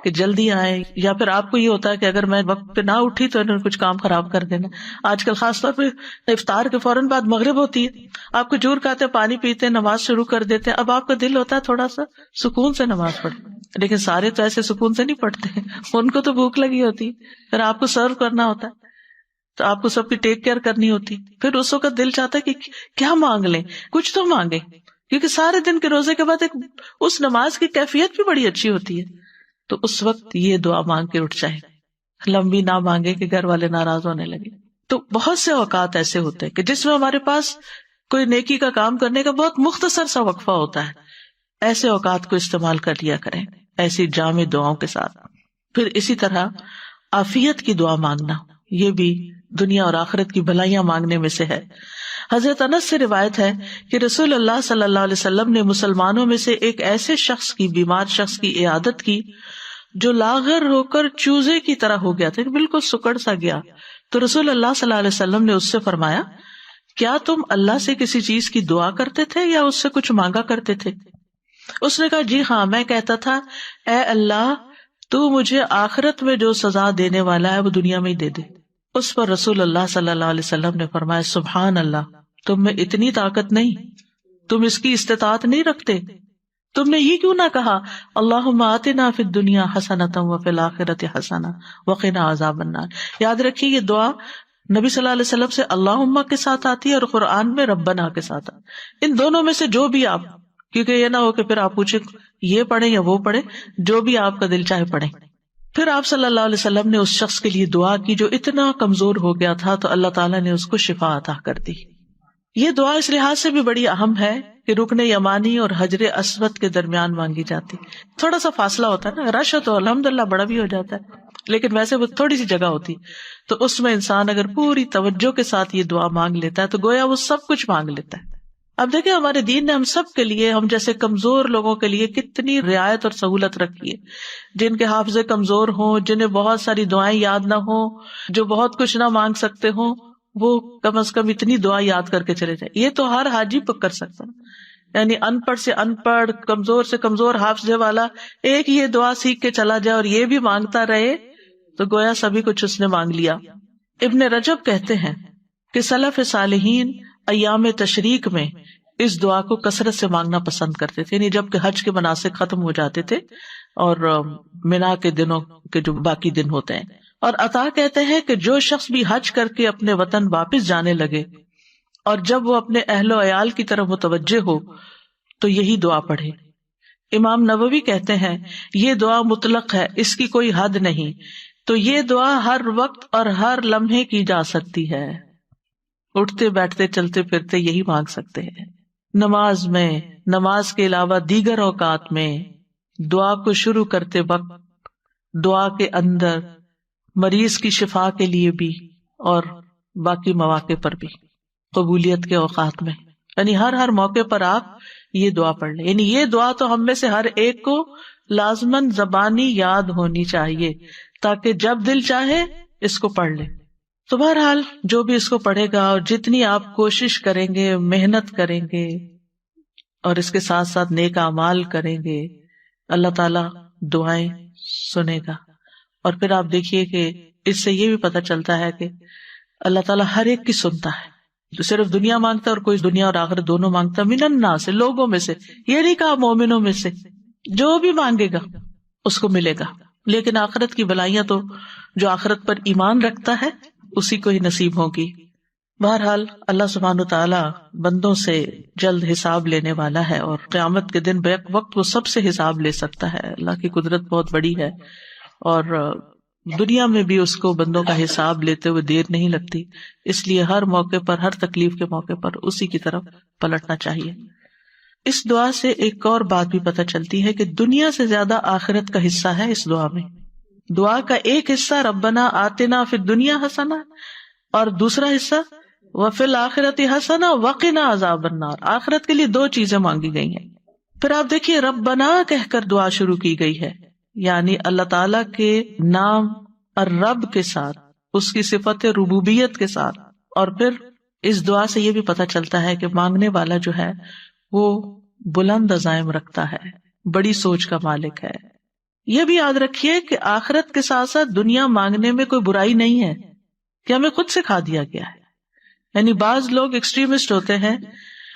کہ جلدی آئیں. یا پھر آپ کو یہ ہوتا ہے کہ اگر میں وقت پہ نہ اٹھی تو انہوں نے کچھ کام خراب کر دینا. آج کل خاص طور پہ افطار کے فوراً بعد مغرب ہوتی ہے، آپ کو جور کھاتے پانی پیتے نماز شروع کر دیتے ہیں. اب آپ کا دل ہوتا ہے تھوڑا سا سکون سے نماز پڑھے، لیکن سارے تو ایسے سکون سے نہیں پڑھتے، ان کو تو بھوک لگی ہوتی ہے، پھر آپ کو سرو کرنا ہوتا ہے تو آپ کو سب کی ٹیک کیئر کرنی ہوتی. پھر اس وقت دل چاہتا ہے کہ کیا مانگ لیں، کچھ تو مانگے، کیونکہ سارے دن کے روزے کے بعد اس نماز کی کیفیت بھی بڑی اچھی ہوتی ہے. تو اس وقت یہ دعا مانگ کے اٹھ جائے، لمبی نہ مانگے کہ گھر والے ناراض ہونے لگے. تو بہت سے اوقات ایسے ہوتے ہیں کہ جس میں ہمارے پاس کوئی نیکی کا کام کرنے کا بہت مختصر سا وقفہ ہوتا ہے، ایسے اوقات کو استعمال کر لیا کریں ایسی جامع دعاؤں کے ساتھ. پھر اسی طرح عافیت کی دعا مانگنا، یہ بھی دنیا اور آخرت کی بھلائیاں مانگنے میں سے ہے. حضرت انس سے روایت ہے کہ رسول اللہ صلی اللہ علیہ وسلم نے مسلمانوں میں سے ایک ایسے شخص کی، بیمار شخص کی عیادت کی جو لاغر ہو کر چوزے کی طرح ہو گیا تھا، بالکل سکڑ سا گیا. تو رسول اللہ صلی اللہ علیہ وسلم نے اس سے فرمایا، کیا تم اللہ سے کسی چیز کی دعا کرتے تھے یا اس سے کچھ مانگا کرتے تھے؟ اس نے کہا، جی ہاں، میں کہتا تھا، اے اللہ تو مجھے آخرت میں جو سزا دینے والا ہے وہ دنیا میں ہی دے دے. اس پر رسول اللہ صلی اللہ علیہ وسلم نے فرمایا، سبحان اللہ، تم میں اتنی طاقت نہیں، تم اس کی استطاعت نہیں رکھتے، تم نے یہ کیوں نہ کہا اللہم آتنا فی الدنیا حسنۃ وفی الآخرۃ حسنہ وقنا عذاب النار. یاد رکھیے یہ دعا نبی صلی اللہ علیہ وسلم سے اللہم کے ساتھ آتی ہے اور قرآن میں ربنا کے ساتھ آتی ہے. ان دونوں میں سے جو بھی آپ، کیونکہ یہ نہ ہو کہ پھر آپ پوچھیں یہ پڑھیں یا وہ پڑھیں، جو بھی آپ کا دل چاہے پڑھیں. پھر آپ صلی اللہ علیہ وسلم نے اس شخص کے لیے دعا کی جو اتنا کمزور ہو گیا تھا، تو اللہ تعالیٰ نے اس کو شفا عطا کر دی. یہ دعا اس لحاظ سے بھی بڑی اہم ہے کہ رکن یمانی اور حجر اسود کے درمیان مانگی جاتی. تھوڑا سا فاصلہ ہوتا ہے نا، رش تو الحمدللہ بڑا بھی ہو جاتا ہے، لیکن ویسے وہ تھوڑی سی جگہ ہوتی، تو اس میں انسان اگر پوری توجہ کے ساتھ یہ دعا مانگ لیتا ہے تو گویا وہ سب کچھ مانگ لیتا ہے. اب دیکھیں ہمارے دین نے ہم سب کے لیے، ہم جیسے کمزور لوگوں کے لیے کتنی رعایت اور سہولت رکھی ہے. جن کے حافظے کمزور ہوں، جنہیں بہت ساری دعائیں یاد نہ ہوں، جو بہت کچھ نہ مانگ سکتے ہوں، وہ کم از کم اتنی دعا یاد کر کے چلے جائیں. یہ تو ہر حاجی کر سکتا ہے، یعنی ان پڑھ سے ان پڑھ، کمزور سے کمزور حافظے والا ایک یہ دعا سیکھ کے چلا جائے اور یہ بھی مانگتا رہے تو گویا سبھی کچھ اس نے مانگ لیا. ابن رجب کہتے ہیں کہ سلف صالحین ایام تشریق میں اس دعا کو کثرت سے مانگنا پسند کرتے تھے، یعنی جب کہ حج کے مناسک ختم ہو جاتے تھے اور منا کے دنوں کے جو باقی دن ہوتے ہیں. اور عطا کہتے ہیں کہ جو شخص بھی حج کر کے اپنے وطن واپس جانے لگے اور جب وہ اپنے اہل و عیال کی طرف متوجہ ہو تو یہی دعا پڑھے. امام نووی کہتے ہیں یہ دعا مطلق ہے، اس کی کوئی حد نہیں، تو یہ دعا ہر وقت اور ہر لمحے کی جا سکتی ہے. اٹھتے بیٹھتے چلتے پھرتے یہی مانگ سکتے ہیں. نماز میں، نماز کے علاوہ دیگر اوقات میں، دعا کو شروع کرتے وقت، دعا کے اندر، مریض کی شفا کے لیے بھی اور باقی مواقع پر بھی، قبولیت کے اوقات میں، یعنی ہر موقع پر آپ یہ دعا پڑھ لیں. یعنی یہ دعا تو ہم میں سے ہر ایک کو لازماً زبانی یاد ہونی چاہیے تاکہ جب دل چاہے اس کو پڑھ لیں. تو بہرحال جو بھی اس کو پڑھے گا اور جتنی آپ کوشش کریں گے، محنت کریں گے اور اس کے ساتھ ساتھ نیک اعمال کریں گے، اللہ تعالیٰ دعائیں سنے گا. اور پھر آپ دیکھیے کہ اس سے یہ بھی پتہ چلتا ہے کہ اللہ تعالیٰ ہر ایک کی سنتا ہے. جو صرف دنیا مانگتا ہے اور کوئی دنیا اور آخرت دونوں مانگتا، من الناس سے، لوگوں میں سے، یہ نہیں کہا مومنوں میں سے، جو بھی مانگے گا اس کو ملے گا. لیکن آخرت کی بھلائیاں تو جو آخرت پر ایمان رکھتا ہے اسی کو ہی نصیب ہوگی. بہرحال اللہ سبحانہ تعالیٰ بندوں سے جلد حساب لینے والا ہے اور قیامت کے دن بیک وقت وہ سب سے حساب لے سکتا ہے. اللہ کی قدرت بہت بڑی ہے اور دنیا میں بھی اس کو بندوں کا حساب لیتے ہوئے دیر نہیں لگتی، اس لیے ہر موقع پر، ہر تکلیف کے موقع پر اسی کی طرف پلٹنا چاہیے۔ اس دعا سے ایک اور بات بھی پتہ چلتی ہے کہ دنیا سے زیادہ آخرت کا حصہ ہے اس دعا میں۔ دعا کا ایک حصہ ربنا آتنا فی الدنیا حسنہ، اور دوسرا حصہ وفی الآخرۃ حسنہ وقنا عذاب النار۔ آخرت کے لیے دو چیزیں مانگی گئی ہیں۔ پھر آپ دیکھیے ربنا کہہ کر دعا شروع کی گئی ہے، یعنی اللہ تعالی کے نام الرب کے ساتھ، اس کی صفت ربوبیت کے ساتھ۔ اور پھر اس دعا سے یہ بھی پتہ چلتا ہے کہ مانگنے والا جو ہے وہ بلند عزائم رکھتا ہے، بڑی سوچ کا مالک ہے۔ یہ بھی یاد رکھیے کہ آخرت کے ساتھ ساتھ دنیا مانگنے میں کوئی برائی نہیں ہے، کہ ہمیں خود سکھا دیا گیا ہے۔ یعنی بعض لوگ ایکسٹریمسٹ ہوتے ہیں،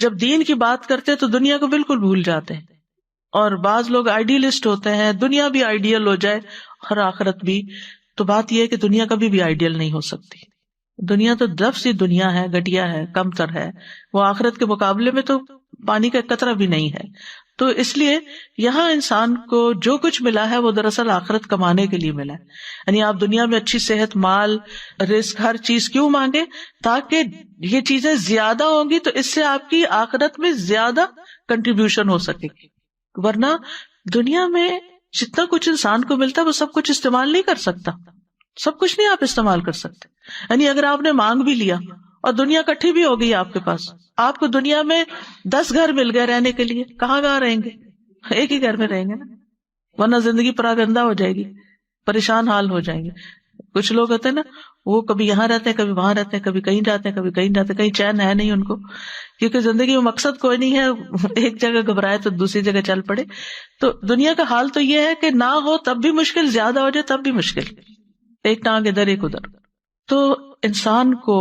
جب دین کی بات کرتے تو دنیا کو بالکل بھول جاتے ہیں، اور بعض لوگ آئیڈیلسٹ ہوتے ہیں، دنیا بھی آئیڈیل ہو جائے اور آخرت بھی۔ تو بات یہ ہے کہ دنیا کبھی بھی آئیڈیل نہیں ہو سکتی، دنیا تو لفظ ہی دنیا ہے، گھٹیا ہے، کم تر ہے، وہ آخرت کے مقابلے میں تو پانی کا قطرہ بھی نہیں ہے۔ تو اس لیے یہاں انسان کو جو کچھ ملا ہے وہ دراصل آخرت کمانے کے لیے ملا ہے۔ یعنی آپ دنیا میں اچھی صحت، مال، رزق، ہر چیز کیوں مانگے؟ تاکہ یہ چیزیں زیادہ ہوں گی تو اس سے آپ کی آخرت میں زیادہ کنٹریبیوشن ہو سکے گی، ورنہ دنیا میں جتنا کچھ انسان کو ملتا ہے وہ سب کچھ استعمال نہیں کر سکتا، سب کچھ نہیں آپ استعمال کر سکتے۔ یعنی اگر آپ نے مانگ بھی لیا اور دنیا کٹھی بھی ہو گئی آپ کے پاس، آپ کو دنیا میں 10 گھر مل گئے رہنے کے لیے، کہاں رہیں گے؟ ایک ہی گھر میں رہیں گے نا، ورنہ زندگی پراگندہ ہو جائے گی، پریشان حال ہو جائیں گے۔ کچھ لوگ ہوتے ہیں نا، وہ کبھی یہاں رہتے ہیں، کبھی وہاں رہتے ہیں، کبھی کہیں جاتے ہیں، کبھی کہیں جاتے ہیں، کہیں چین ہے نہیں ان کو، کیونکہ زندگی میں مقصد کوئی نہیں ہے، ایک جگہ گھبرائے تو دوسری جگہ چل پڑے۔ تو دنیا کا حال تو یہ ہے کہ نہ ہو تب بھی مشکل، زیادہ ہو جائے تب بھی مشکل، ایک ٹانگ ادھر ایک ادھر۔ تو انسان کو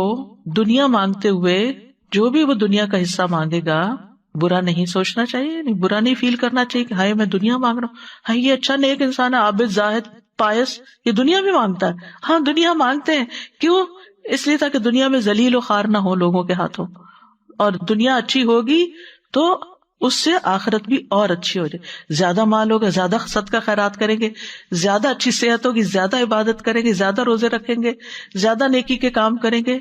دنیا مانگتے ہوئے جو بھی وہ دنیا کا حصہ مانگے گا برا نہیں سوچنا چاہیے، برا نہیں فیل کرنا چاہیے کہ ہائے میں دنیا مانگ رہا ہوں، ہاں یہ اچھا نیک انسان ہے، عابد، زاہد، پائس، یہ دنیا بھی مانگتا ہے۔ ہاں دنیا مانگتے ہیں، کیوں؟ اس لیے تاکہ دنیا میں ذلیل و خوار نہ ہو لوگوں کے ہاتھوں، اور دنیا اچھی ہوگی تو اس سے آخرت بھی اور اچھی ہو جائے۔ زیادہ مال ہوگا، زیادہ صدقہ خیرات کریں گے، زیادہ اچھی صحت ہوگی، زیادہ عبادت کریں گے، زیادہ روزے رکھیں گے، زیادہ نیکی کے کام کریں گے،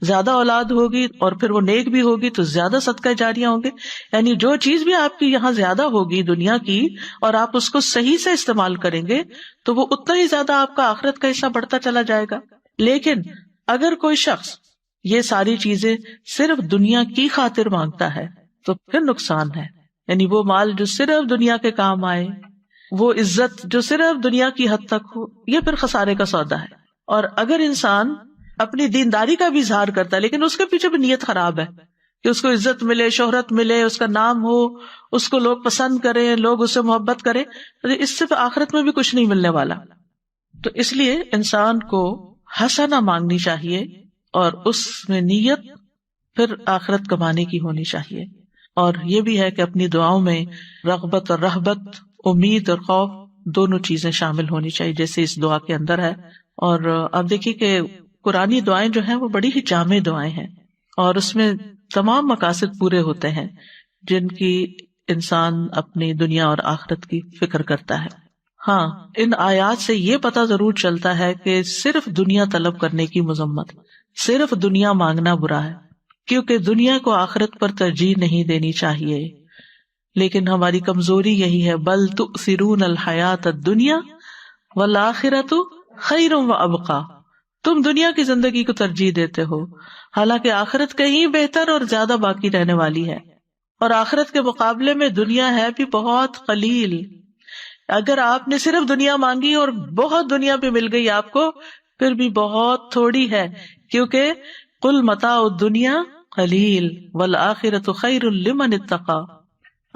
زیادہ اولاد ہوگی اور پھر وہ نیک بھی ہوگی تو زیادہ صدقہ جاریہ ہوں گے۔ یعنی جو چیز بھی آپ کی یہاں زیادہ ہوگی دنیا کی اور آپ اس کو صحیح سے استعمال کریں گے تو وہ اتنا ہی زیادہ آپ کا آخرت کا حصہ بڑھتا چلا جائے گا۔ لیکن اگر کوئی شخص یہ ساری چیزیں صرف دنیا کی خاطر مانگتا ہے تو پھر نقصان ہے۔ یعنی وہ مال جو صرف دنیا کے کام آئے، وہ عزت جو صرف دنیا کی حد تک ہو، یہ پھر خسارے کا سودا ہے۔ اور اگر انسان اپنی دینداری کا بھی اظہار کرتا ہے لیکن اس کے پیچھے بھی نیت خراب ہے کہ اس کو عزت ملے، شہرت ملے، اس کا نام ہو، اس کو لوگ پسند کریں، لوگ اس سے محبت کریں، تو اس سے آخرت میں بھی کچھ نہیں ملنے والا۔ تو اس لیے انسان کو حسنہ مانگنی چاہیے اور اس میں نیت پھر آخرت کمانے کی ہونی چاہیے۔ اور یہ بھی ہے کہ اپنی دعاؤں میں رغبت اور رہبت، امید اور خوف دونوں چیزیں شامل ہونی چاہیے، جیسے اس دعا کے اندر ہے۔ اور اب دیکھیے کہ قرآنی دعائیں جو ہیں وہ بڑی ہی جامع دعائیں ہیں اور اس میں تمام مقاصد پورے ہوتے ہیں جن کی انسان اپنی دنیا اور آخرت کی فکر کرتا ہے۔ ہاں، ان آیات سے یہ پتہ ضرور چلتا ہے کہ صرف دنیا طلب کرنے کی مذمت، صرف دنیا مانگنا برا ہے، کیونکہ دنیا کو آخرت پر ترجیح نہیں دینی چاہیے۔ لیکن ہماری کمزوری یہی ہے، بل تؤثرون الحیات الدنیا والآخرۃ خیر وابقی، تم دنیا کی زندگی کو ترجیح دیتے ہو حالانکہ آخرت کہیں بہتر اور زیادہ باقی رہنے والی ہے، اور آخرت کے مقابلے میں دنیا ہے بھی بہت قلیل۔ اگر آپ نے صرف دنیا مانگی اور بہت دنیا پہ مل گئی آپ کو، پھر بھی بہت تھوڑی ہے، کیونکہ قل متاع الدنیا قلیل والآخرۃ خیر لمن اتقی،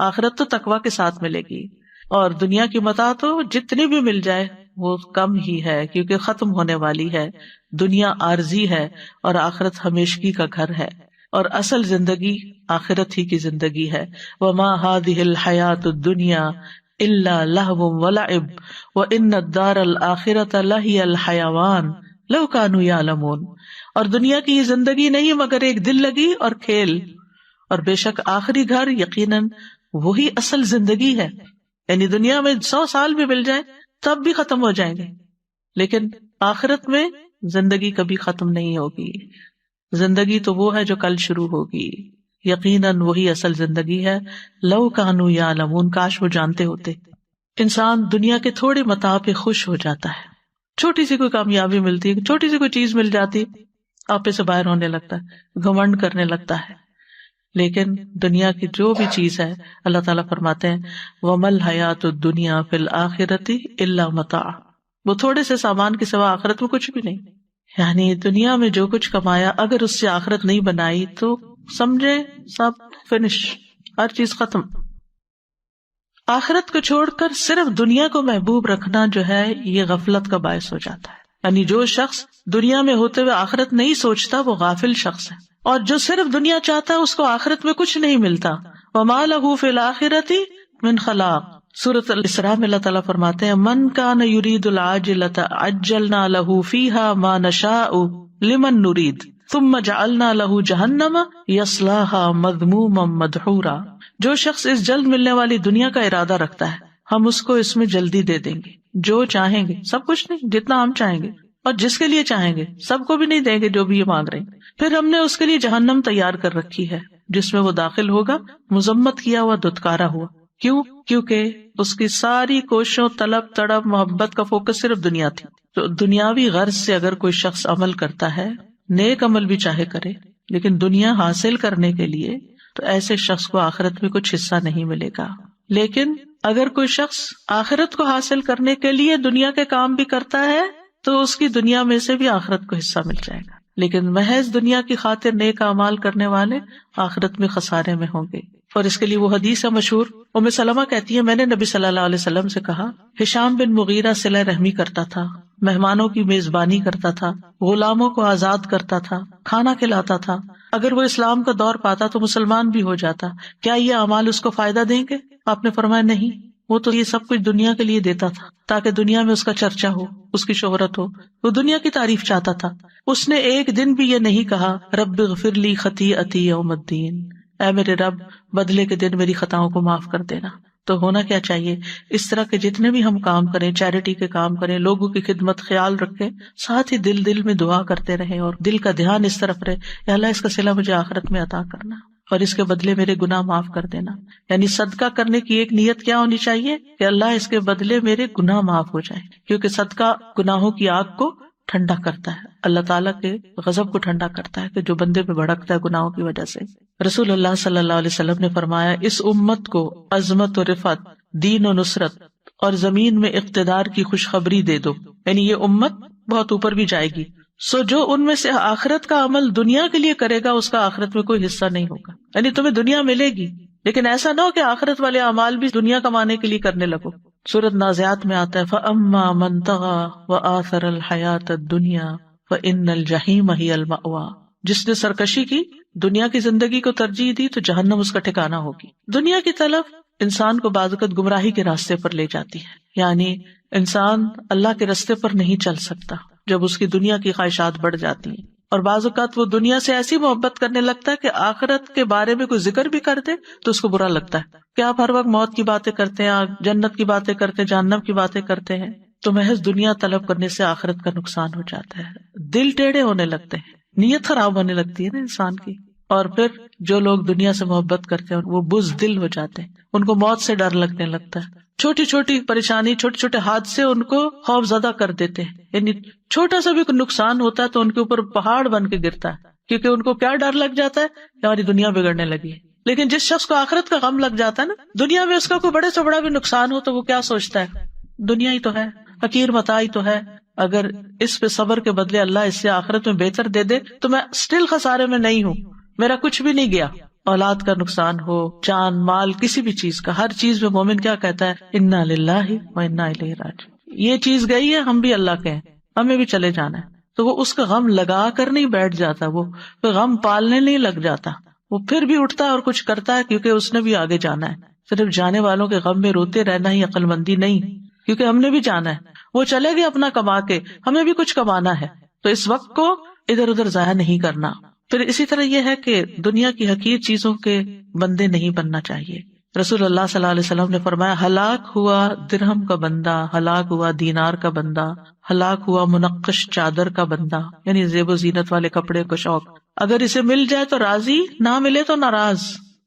آخرت تو تقوی کے ساتھ ملے گی، اور دنیا کی متاع تو جتنی بھی مل جائے وہ کم ہی ہے، کیونکہ ختم ہونے والی ہے۔ دنیا عارضی ہے اور آخرت ہمیشگی کا گھر ہے، اور اصل زندگی آخرت ہی کی زندگی ہے۔ وما هذه الحیاۃ الدنیا الا لہو ولعب وان الدار الآخرۃ لہی الحیوان لو کانوا یعلمون، اور دنیا کی یہ زندگی نہیں مگر ایک دل لگی اور کھیل، اور بے شک آخری گھر یقیناً وہی اصل زندگی ہے۔ یعنی دنیا میں 100 سال بھی مل جائے تب بھی ختم ہو جائیں گے، لیکن آخرت میں زندگی کبھی ختم نہیں ہوگی. زندگی تو وہ ہے جو کل شروع ہوگی. یقیناً وہی اصل زندگی ہے. لو کانوا یعلمون، کاش وہ جانتے ہوتے. انسان دنیا کے تھوڑے متاع پہ خوش ہو جاتا ہے. چھوٹی سی کوئی کامیابی ملتی ہے، چھوٹی سی کوئی چیز مل جاتی، آپے سے باہر ہونے لگتا ہے، گھمنڈ کرنے لگتا ہے. لیکن دنیا کی جو بھی چیز ہے، اللہ تعالیٰ فرماتے ہیں وَمَا الْحَيَاةُ الدُّنْيَا فِي الْآخِرَةِ إِلَّا مَتَاعٌ، وہ تھوڑے سے سامان کے سوا آخرت میں کچھ بھی نہیں. یعنی دنیا میں جو کچھ کمایا اگر اس سے آخرت نہیں بنائی تو سمجھے سب فنش، ہر چیز ختم. آخرت کو چھوڑ کر صرف دنیا کو محبوب رکھنا جو ہے یہ غفلت کا باعث ہو جاتا ہے. یعنی جو شخص دنیا میں ہوتے ہوئے آخرت نہیں سوچتا وہ غافل شخص ہے، اور جو صرف دنیا چاہتا ہے اس کو آخرت میں کچھ نہیں ملتا. وَمَا لَهُ فِي الْآخِرَةِ مِنْ خَلَاقٍ. سورۃ الاسراء میں اللہ تعالیٰ فرماتے ہیں من کان یرید العاجلۃ عجلنا له فیہا ما نشاء لمن نرید ثم جعلنا له جہنم یصلاها مذموما مدحورا. جو شخص اس جلد ملنے والی دنیا کا ارادہ رکھتا ہے ہم اس کو اس میں جلدی دے دیں گے، جو چاہیں گے، سب کچھ نہیں، جتنا ہم چاہیں گے اور جس کے لیے چاہیں گے، سب کو بھی نہیں دیں گے جو بھی یہ مانگ رہے ہیں. پھر ہم نے اس کے لیے جہنم تیار کر رکھی ہے جس میں وہ داخل ہوگا مذمت کیا ہوا، دھتکارا ہوا. کیوں؟ کیونکہ اس کی ساری کوششوں، طلب تڑپ، محبت کا فوکس صرف دنیا تھی. تو دنیاوی غرض سے اگر کوئی شخص عمل کرتا ہے، نیک عمل بھی چاہے کرے، لیکن دنیا حاصل کرنے کے لیے، تو ایسے شخص کو آخرت میں کچھ حصہ نہیں ملے گا. لیکن اگر کوئی شخص آخرت کو حاصل کرنے کے لیے دنیا کے کام بھی کرتا ہے تو اس کی دنیا میں سے بھی آخرت کو حصہ مل جائے گا. لیکن محض دنیا کی خاطر نیک اعمال کرنے والے آخرت میں خسارے میں ہوں گے. اور اس کے لیے وہ حدیث ہے مشہور، ام سلمہ کہتی ہے میں نے نبی صلی اللہ علیہ وسلم سے کہا ہشام بن مغیرہ صلہ رحمی کرتا تھا، مہمانوں کی میزبانی کرتا تھا، غلاموں کو آزاد کرتا تھا، کھانا کھلاتا تھا. اگر وہ اسلام کا دور پاتا تو مسلمان بھی ہو جاتا، کیا یہ اعمال اس کو فائدہ دیں گے؟ آپ نے فرمایا نہیں، وہ تو یہ سب کچھ دنیا کے لیے دیتا تھا تاکہ دنیا میں اس کا چرچا ہو، اس کی شہرت ہو، وہ دنیا کی تعریف چاہتا تھا. اس نے ایک دن بھی یہ نہیں کہا رب اغفر لی خطیئتی یوم الدین، اے میرے رب بدلے کے دن میری خطاؤں کو معاف کر دینا. تو ہونا کیا چاہیے، اس طرح کے جتنے بھی ہم کام کریں، چیریٹی کے کام کریں، لوگوں کی خدمت، خیال رکھیں، ساتھ ہی دل میں دعا کرتے رہیں اور دل کا دھیان اس طرف رہے کہ اللہ اس کا صلہ مجھے آخرت میں عطا کرنا اور اس کے بدلے میرے گناہ معاف کر دینا. یعنی صدقہ کرنے کی ایک نیت کیا ہونی چاہیے کہ اللہ اس کے بدلے میرے گناہ معاف ہو جائیں، کیونکہ صدقہ گناہوں کی آگ کو ٹھنڈا کرتا ہے، اللہ تعالیٰ کے غضب کو ٹھنڈا کرتا ہے کہ جو بندے پہ بھڑکتا ہے گناہوں کی وجہ سے. رسول اللہ صلی اللہ علیہ وسلم نے فرمایا اس امت کو عظمت و رفعت، دین و نصرت اور زمین میں اقتدار کی خوشخبری دے دو. یعنی یہ امت بہت اوپر بھی جائے گی. سو جو ان میں سے آخرت کا عمل دنیا کے لیے کرے گا اس کا آخرت میں کوئی حصہ نہیں ہوگا. یعنی تمہیں دنیا ملے گی لیکن ایسا نہ ہو کہ آخرت والے اعمال بھی دنیا کمانے کے لیے کرنے لگو. سورۃ نازعات میں آتا ہے فَأَمَّا مَن طَغَىٰ وَآثَرَ الْحَيَاةَ الدُّنْيَا فَإِنَّ الْجَحِيمَ هِيَ الْمَأْوَىٰ. جس نے سرکشی کی، دنیا کی زندگی کو ترجیح دی تو جہنم اس کا ٹھکانہ ہوگی. دنیا کی طلب انسان کو بعض اوقات گمراہی کے راستے پر لے جاتی ہے. یعنی انسان اللہ کے راستے پر نہیں چل سکتا جب اس کی دنیا کی خواہشات بڑھ جاتی ہیں، اور بعض اوقات وہ دنیا سے ایسی محبت کرنے لگتا ہے کہ آخرت کے بارے میں کوئی ذکر بھی کر دے تو اس کو برا لگتا ہے کہ آپ ہر وقت موت کی باتیں کرتے ہیں، جنت کی باتیں کرتے ہیں، جہنم کی باتیں کرتے ہیں. تو محض دنیا طلب کرنے سے آخرت کا نقصان ہو جاتا ہے، دل ٹیڑھے ہونے لگتے ہیں، نیت خراب ہونے لگتی ہے نا انسان کی. اور پھر جو لوگ دنیا سے محبت کرتے ہیں وہ بزدل ہو جاتے ہیں، ان کو موت سے ڈر لگنے لگتا ہے. چھوٹی چھوٹی پریشانی، چھوٹے چھوٹے حادثے ان کو خوف زدہ کر دیتے ہیں. یعنی چھوٹا سا بھی نقصان ہوتا ہے تو ان کے اوپر پہاڑ بن کے گرتا ہے، کیونکہ ان کو کیا ڈر لگ جاتا ہے کہ ہماری دنیا بگڑنے لگی ہے. لیکن جس شخص کو آخرت کا غم لگ جاتا ہے نا، دنیا میں اس کا کوئی بڑے سے بڑا بھی نقصان ہو تو وہ کیا سوچتا ہے، دنیا ہی تو ہے، حقیر متاع ہی تو ہے، اگر اس پہ صبر کے بدلے اللہ اس سے آخرت میں بہتر دے دے تو میں سٹل خسارے میں نہیں ہوں، میرا کچھ بھی نہیں گیا. اولاد کا نقصان ہو، جان مال، کسی بھی چیز کا، ہر چیز میں مومن کیا کہتا ہے انا للہ و انا الیہ راجعون. یہ چیز گئی ہے، ہم بھی اللہ کے ہیں، ہمیں بھی چلے جانا ہے. تو وہ اس کا غم لگا کر نہیں بیٹھ جاتا، وہ غم پالنے نہیں لگ جاتا، وہ پھر بھی اٹھتا ہے اور کچھ کرتا ہے کیونکہ اس نے بھی آگے جانا ہے. صرف جانے والوں کے غم میں روتے رہنا ہی عقل مندی نہیں، کیونکہ ہم نے بھی جانا ہے. وہ چلے گئے اپنا کما کے، ہمیں بھی کچھ کمانا ہے، تو اس وقت کو ادھر ادھر ضائع نہیں کرنا. پھر اسی طرح یہ ہے کہ دنیا کی حقیر چیزوں کے بندے نہیں بننا چاہیے. رسول اللہ صلی اللہ علیہ وسلم نے فرمایا ہلاک ہوا درہم کا بندہ، ہلاک ہوا دینار کا بندہ، ہلاک ہوا منقش چادر کا بندہ، یعنی زیب و زینت والے کپڑے کا شوق، اگر اسے مل جائے تو راضی، نہ ملے تو ناراض،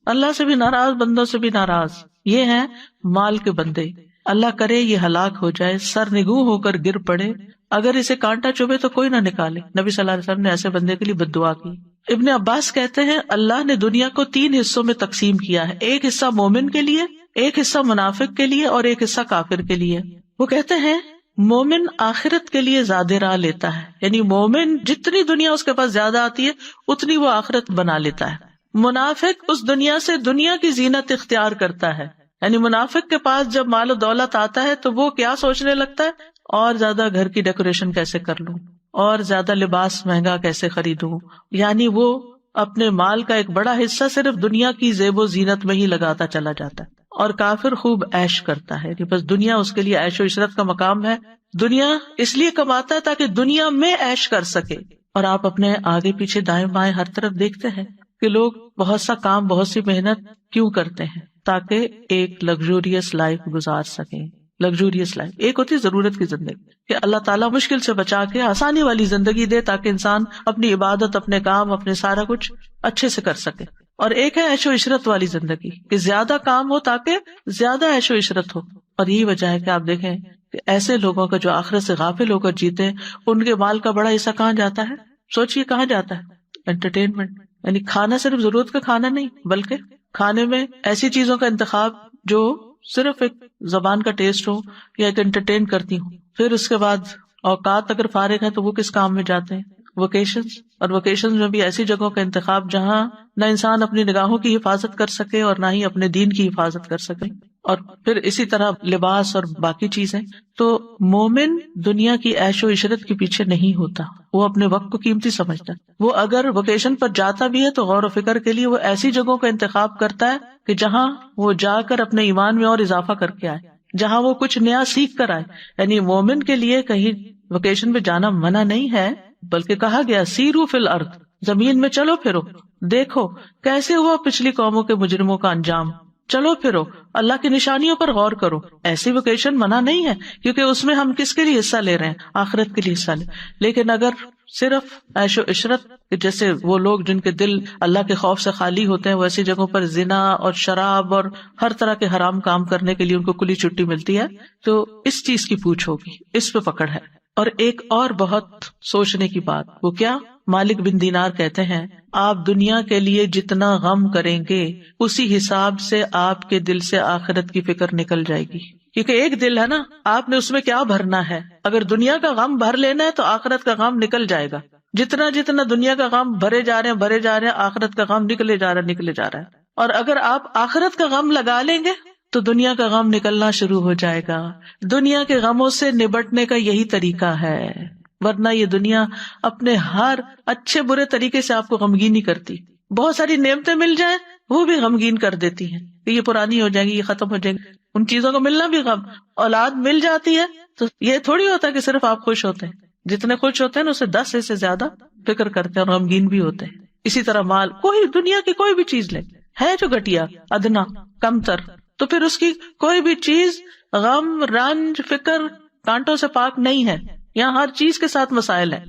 اللہ سے بھی ناراض، بندوں سے بھی ناراض. یہ ہیں مال کے بندے. اللہ کرے یہ ہلاک ہو جائے، سر نگوں ہو کر گر پڑے، اگر اسے کانٹا چبھے تو کوئی نہ نکالے. نبی صلی اللہ علیہ وسلم نے ایسے بندے کے لیے بد دعا کی. ابن عباس کہتے ہیں اللہ نے دنیا کو 3 حصوں میں تقسیم کیا ہے، ایک حصہ مومن کے لیے، ایک حصہ منافق کے لیے اور ایک حصہ کافر کے لیے. وہ کہتے ہیں مومن آخرت کے لیے زیادہ راہ لیتا ہے، یعنی مومن جتنی دنیا اس کے پاس زیادہ آتی ہے اتنی وہ آخرت بنا لیتا ہے. منافق اس دنیا سے دنیا کی زینت اختیار کرتا ہے، یعنی منافق کے پاس جب مال و دولت آتا ہے تو وہ کیا سوچنے لگتا ہے، اور زیادہ گھر کی ڈیکوریشن کیسے کر لوں، اور زیادہ لباس مہنگا کیسے خریدوں. یعنی وہ اپنے مال کا ایک بڑا حصہ صرف دنیا کی زیب و زینت میں ہی لگاتا چلا جاتا ہے. اور کافر خوب عیش کرتا ہے، بس دنیا اس کے لیے عیش و عشرت کا مقام ہے، دنیا اس لیے کماتا ہے تاکہ دنیا میں عیش کر سکے. اور آپ اپنے آگے پیچھے دائیں بائیں ہر طرف دیکھتے ہیں کہ لوگ بہت سا کام، بہت سی محنت کیوں کرتے ہیں، تاکہ ایک لگزوریس لائف گزار سکیں. لگزوریس لائف ایک ہوتی ہے ضرورت کی زندگی، کہ اللہ تعالیٰ مشکل سے بچا کے آسانی والی زندگی دے تاکہ انسان اپنی عبادت، اپنے کام، اپنے سارا کچھ اچھے سے کر سکے. اور ایک ہے عیش و عشرت والی زندگی، کہ زیادہ کام ہو تاکہ زیادہ عیش و عشرت ہو. اور یہی وجہ ہے کہ آپ دیکھیں کہ ایسے لوگوں کا جو آخرت سے غافل ہو کر جیتے ہیں، ان کے مال کا بڑا حصہ کہاں جاتا ہے؟ سوچئے کہاں جاتا ہے؟ انٹرٹینمنٹ. یعنی کھانا صرف ضرورت کا کھانا نہیں، بلکہ کھانے میں ایسی چیزوں کا انتخاب جو صرف ایک زبان کا ٹیسٹ ہو یا ایک انٹرٹین کرتی ہوں. پھر اس کے بعد اوقات اگر فارغ ہے تو وہ کس کام میں جاتے ہیں؟ ویکیشنز. اور ویکیشنز میں بھی ایسی جگہوں کا انتخاب جہاں نہ انسان اپنی نگاہوں کی حفاظت کر سکے اور نہ ہی اپنے دین کی حفاظت کر سکے. اور پھر اسی طرح لباس اور باقی چیزیں. تو مومن دنیا کی عیش و عشرت کے پیچھے نہیں ہوتا، وہ اپنے وقت کو قیمتی سمجھتا ہے. وہ اگر ویکیشن پر جاتا بھی ہے تو غور و فکر کے لیے وہ ایسی جگہوں کا انتخاب کرتا ہے کہ جہاں وہ جا کر اپنے ایمان میں اور اضافہ کر کے آئے، جہاں وہ کچھ نیا سیکھ کر آئے. یعنی مومن کے لیے کہیں ویکیشن پہ جانا منع نہیں ہے، بلکہ کہا گیا سیرو فی الارض، زمین میں چلو پھرو، دیکھو کیسے ہوا پچھلی قوموں کے مجرموں کا انجام، چلو پھرو، اللہ کی نشانیوں پر غور کرو. ایسی ویکیشن منع نہیں ہے، کیونکہ اس میں ہم کس کے لیے حصہ لے رہے ہیں؟ آخرت کے لیے حصہ لے. لیکن اگر صرف عیش و عشرت، جیسے وہ لوگ جن کے دل اللہ کے خوف سے خالی ہوتے ہیں، وہ ایسی جگہوں پر زنا اور شراب اور ہر طرح کے حرام کام کرنے کے لیے ان کو کھلی چھٹی ملتی ہے، تو اس چیز کی پوچھ ہوگی، اس پہ پکڑ ہے. اور ایک اور بہت سوچنے کی بات، وہ کیا؟ مالک بن دینار کہتے ہیں آپ دنیا کے لیے جتنا غم کریں گے اسی حساب سے آپ کے دل سے آخرت کی فکر نکل جائے گی. کیونکہ ایک دل ہے نا، آپ نے اس میں کیا بھرنا ہے. اگر دنیا کا غم بھر لینا ہے تو آخرت کا غم نکل جائے گا. جتنا جتنا دنیا کا غم بھرے جا رہے ہیں آخرت کا غم نکلے جا رہا ہے. اور اگر آپ آخرت کا غم لگا لیں گے تو دنیا کا غم نکلنا شروع ہو جائے گا. دنیا کے غموں سے نبٹنے کا یہی طریقہ ہے، ورنہ یہ دنیا اپنے ہر اچھے برے طریقے سے آپ کو غمگین ہی کرتی. بہت ساری نعمتیں مل جائیں وہ بھی غمگین کر دیتی ہیں کہ یہ پرانی ہو جائیں گی، یہ ختم ہو جائیں گی. ان چیزوں کا ملنا بھی غم. اولاد مل جاتی ہے تو یہ تھوڑی ہوتا ہے کہ صرف آپ خوش ہوتے ہیں، جتنے خوش ہوتے ہیں نا اسے 10 سے زیادہ فکر کرتے ہیں اور غمگین بھی ہوتے ہیں. اسی طرح مال، کوئی دنیا کی کوئی بھی چیز لے، ہے جو گھٹیا، ادنا، کمتر، تو پھر اس کی کوئی بھی چیز غم، رنج، فکر، کانٹوں سے پاک نہیں ہے. یہاں ہر چیز کے ساتھ مسائل ہے.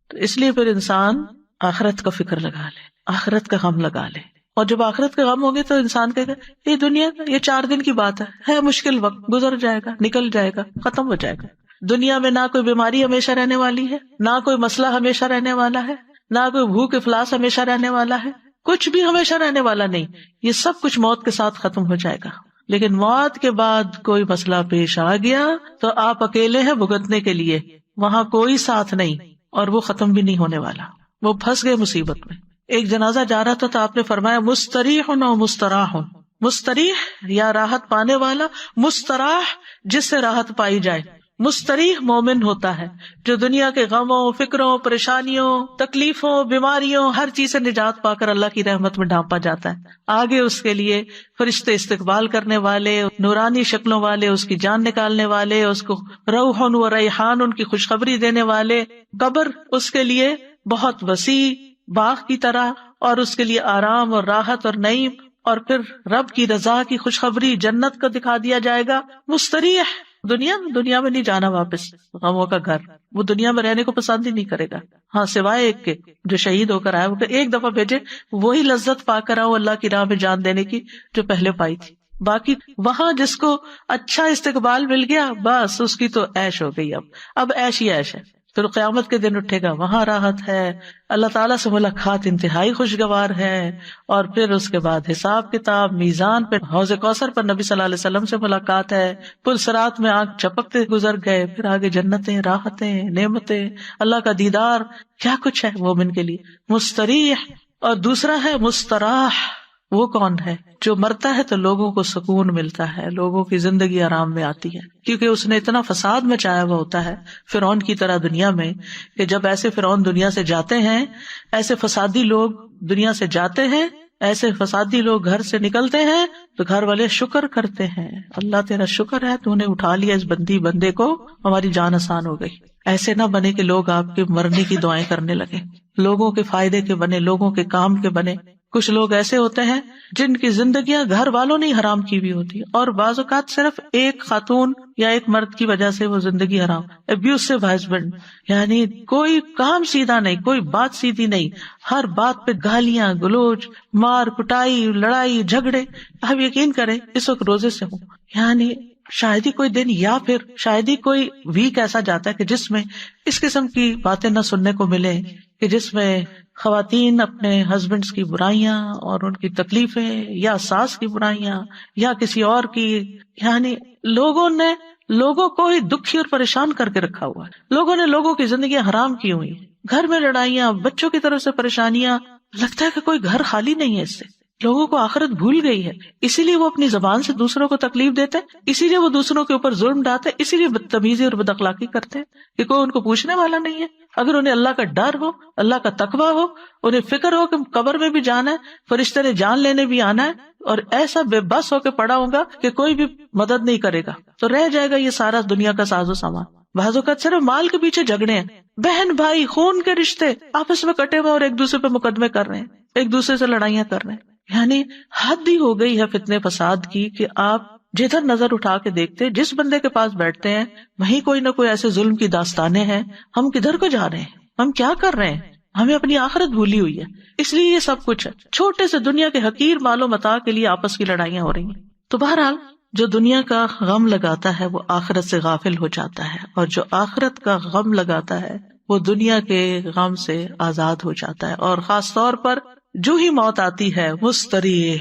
تو اس لیے پھر انسان آخرت کا فکر لگا لے، آخرت کا غم لگا لے. اور جب آخرت کا غم ہوگی تو انسان کہے گا یہ دنیا یہ 4 دن کی بات ہے مشکل وقت گزر جائے گا، نکل جائے گا، ختم ہو جائے گا. دنیا میں نہ کوئی بیماری ہمیشہ رہنے والی ہے، نہ کوئی مسئلہ ہمیشہ رہنے والا ہے، نہ کوئی بھوک افلاس ہمیشہ رہنے والا ہے، کچھ بھی ہمیشہ رہنے والا نہیں. یہ سب کچھ موت کے ساتھ ختم ہو جائے گا. لیکن موت کے بعد کوئی مسئلہ پیش آ گیا تو آپ اکیلے ہیں بھگتنے کے لیے، وہاں کوئی ساتھ نہیں اور وہ ختم بھی نہیں ہونے والا. وہ پھنس گئے مصیبت میں. ایک جنازہ جا رہا تھا تو آپ نے فرمایا مستریح و مستراح. مستریح یا راحت پانے والا، مستراح جس سے راحت پائی جائے. مستریح مومن ہوتا ہے جو دنیا کے غموں، فکروں، پریشانیوں، تکلیفوں، بیماریوں، ہر چیز سے نجات پا کر اللہ کی رحمت میں ڈھانپا جاتا ہے. آگے اس کے لیے فرشتے استقبال کرنے والے، نورانی شکلوں والے، اس کی جان نکالنے والے، اس کو روح و ریحان ان کی خوشخبری دینے والے. قبر اس کے لیے بہت وسیع باغ کی طرح، اور اس کے لیے آرام اور راحت اور نعیم، اور پھر رب کی رضا کی خوشخبری جنت کو دکھا دیا جائے گا. مستریح دنیا میں نہیں جانا واپس، غموں کا گھر، وہ دنیا میں رہنے کو پسند ہی نہیں کرے گا، ہاں سوائے ایک کے جو شہید ہو کر آیا، وہ ایک دفعہ بھیجے وہی لذت پا کر آؤ اللہ کی راہ میں جان دینے کی جو پہلے پائی تھی. باقی وہاں جس کو اچھا استقبال مل گیا بس اس کی تو عیش ہو گئی، اب عیش ہی عیش ہے. پھر قیامت کے دن اٹھے گا، وہاں راحت ہے، اللہ تعالیٰ سے ملاقات انتہائی خوشگوار ہے، اور پھر اس کے بعد حساب کتاب، میزان پہ حوض کوثر پر نبی صلی اللہ علیہ وسلم سے ملاقات ہے، پل صراط میں آنکھ چپکتے گزر گئے، پھر آگے جنتیں، راحتیں، نعمتیں، اللہ کا دیدار، کیا کچھ ہے مومن کے لیے. مستریح، اور دوسرا ہے مستراح. وہ کون ہے؟ جو مرتا ہے تو لوگوں کو سکون ملتا ہے، لوگوں کی زندگی آرام میں آتی ہے، کیونکہ اس نے اتنا فساد مچایا ہوا ہوتا ہے فرعون کی طرح دنیا میں، کہ جب ایسے فرعون دنیا سے جاتے ہیں، ایسے فسادی لوگ دنیا سے جاتے ہیں، ایسے فسادی لوگ گھر سے نکلتے ہیں تو گھر والے شکر کرتے ہیں، اللہ تیرا شکر ہے تو نے اٹھا لیا اس بندے کو، ہماری جان آسان ہو گئی. ایسے نہ بنے کہ لوگ آپ کے مرنے کی دعائیں کرنے لگے، لوگوں کے فائدے کے بنے، لوگوں کے کام کے بنے. کچھ لوگ ایسے ہوتے ہیں جن کی زندگیاں گھر والوں نے حرام کی ہوئی ہوتی ہے، اور بعض اوقات صرف ایک خاتون یا ایک مرد کی وجہ سے وہ زندگی حرام. ابیوسو ہسبینڈ، یعنی کوئی کام سیدھا نہیں، کوئی بات سیدھی نہیں، ہر بات پہ گالیاں گلوچ، مار کٹائی، لڑائی جھگڑے. آپ یقین کریں اس وقت روزے سے ہوں، یعنی شاید ہی کوئی دن یا پھر شاید ہی کوئی ویک ایسا جاتا ہے کہ جس میں اس قسم کی باتیں نہ سننے کو ملے، کہ جس میں خواتین اپنے ہسبینڈز کی برائیاں اور ان کی تکلیفیں، یا ساس کی برائیاں، یا کسی اور کی، یعنی لوگوں کو ہی دکھی اور پریشان کر کے رکھا ہوا ہے. لوگوں نے لوگوں کی زندگیاں حرام کی ہوئی، گھر میں لڑائیاں، بچوں کی طرف سے پریشانیاں. لگتا ہے کہ کوئی گھر خالی نہیں ہے اس سے. لوگوں کو آخرت بھول گئی ہے، اسی لیے وہ اپنی زبان سے دوسروں کو تکلیف دیتے، اسی لیے وہ دوسروں کے اوپر ظلم ڈالتے، اسی لیے بدتمیزی اور بد اخلاقی کرتے ہیں کہ کوئی ان کو پوچھنے والا نہیں ہے. اگر انہیں اللہ کا ڈر ہو، اللہ کا تقویٰ ہو، انہیں فکر ہو کہ قبر میں بھی جانا ہے، فرشتے نے جان لینے بھی آنا ہے، اور ایسا بے بس ہو کے پڑا ہوگا کہ کوئی بھی مدد نہیں کرے گا، تو رہ جائے گا یہ سارا دنیا کا ساز و سامان. بعض اوقات صرف مال کے پیچھے جھگڑے ہیں، بہن بھائی خون کے رشتے آپس میں کٹے ہوئے اور ایک دوسرے پہ مقدمے کر رہے ہیں، ایک دوسرے سے لڑائیاں کر رہے ہیں. یعنی حد ہی ہو گئی ہے فتنے فساد کی کہ آپ جدھر نظر اٹھا کے دیکھتے جس بندے کے پاس بیٹھتے ہیں وہیں کوئی نہ کوئی ایسے ظلم کی داستانیں ہیں. ہم کدھر کو جا رہے ہیں؟ ہم کیا کر رہے ہیں؟ ہمیں اپنی آخرت بھولی ہوئی ہے، اس لیے یہ سب کچھ ہے. چھوٹے سے دنیا کے حقیر مال و متاع کے لیے آپس کی لڑائیاں ہو رہی ہیں. تو بہرحال جو دنیا کا غم لگاتا ہے وہ آخرت سے غافل ہو جاتا ہے، اور جو آخرت کا غم لگاتا ہے وہ دنیا کے غم سے آزاد ہو جاتا ہے. اور خاص طور پر جو ہی موت آتی ہے مستریح.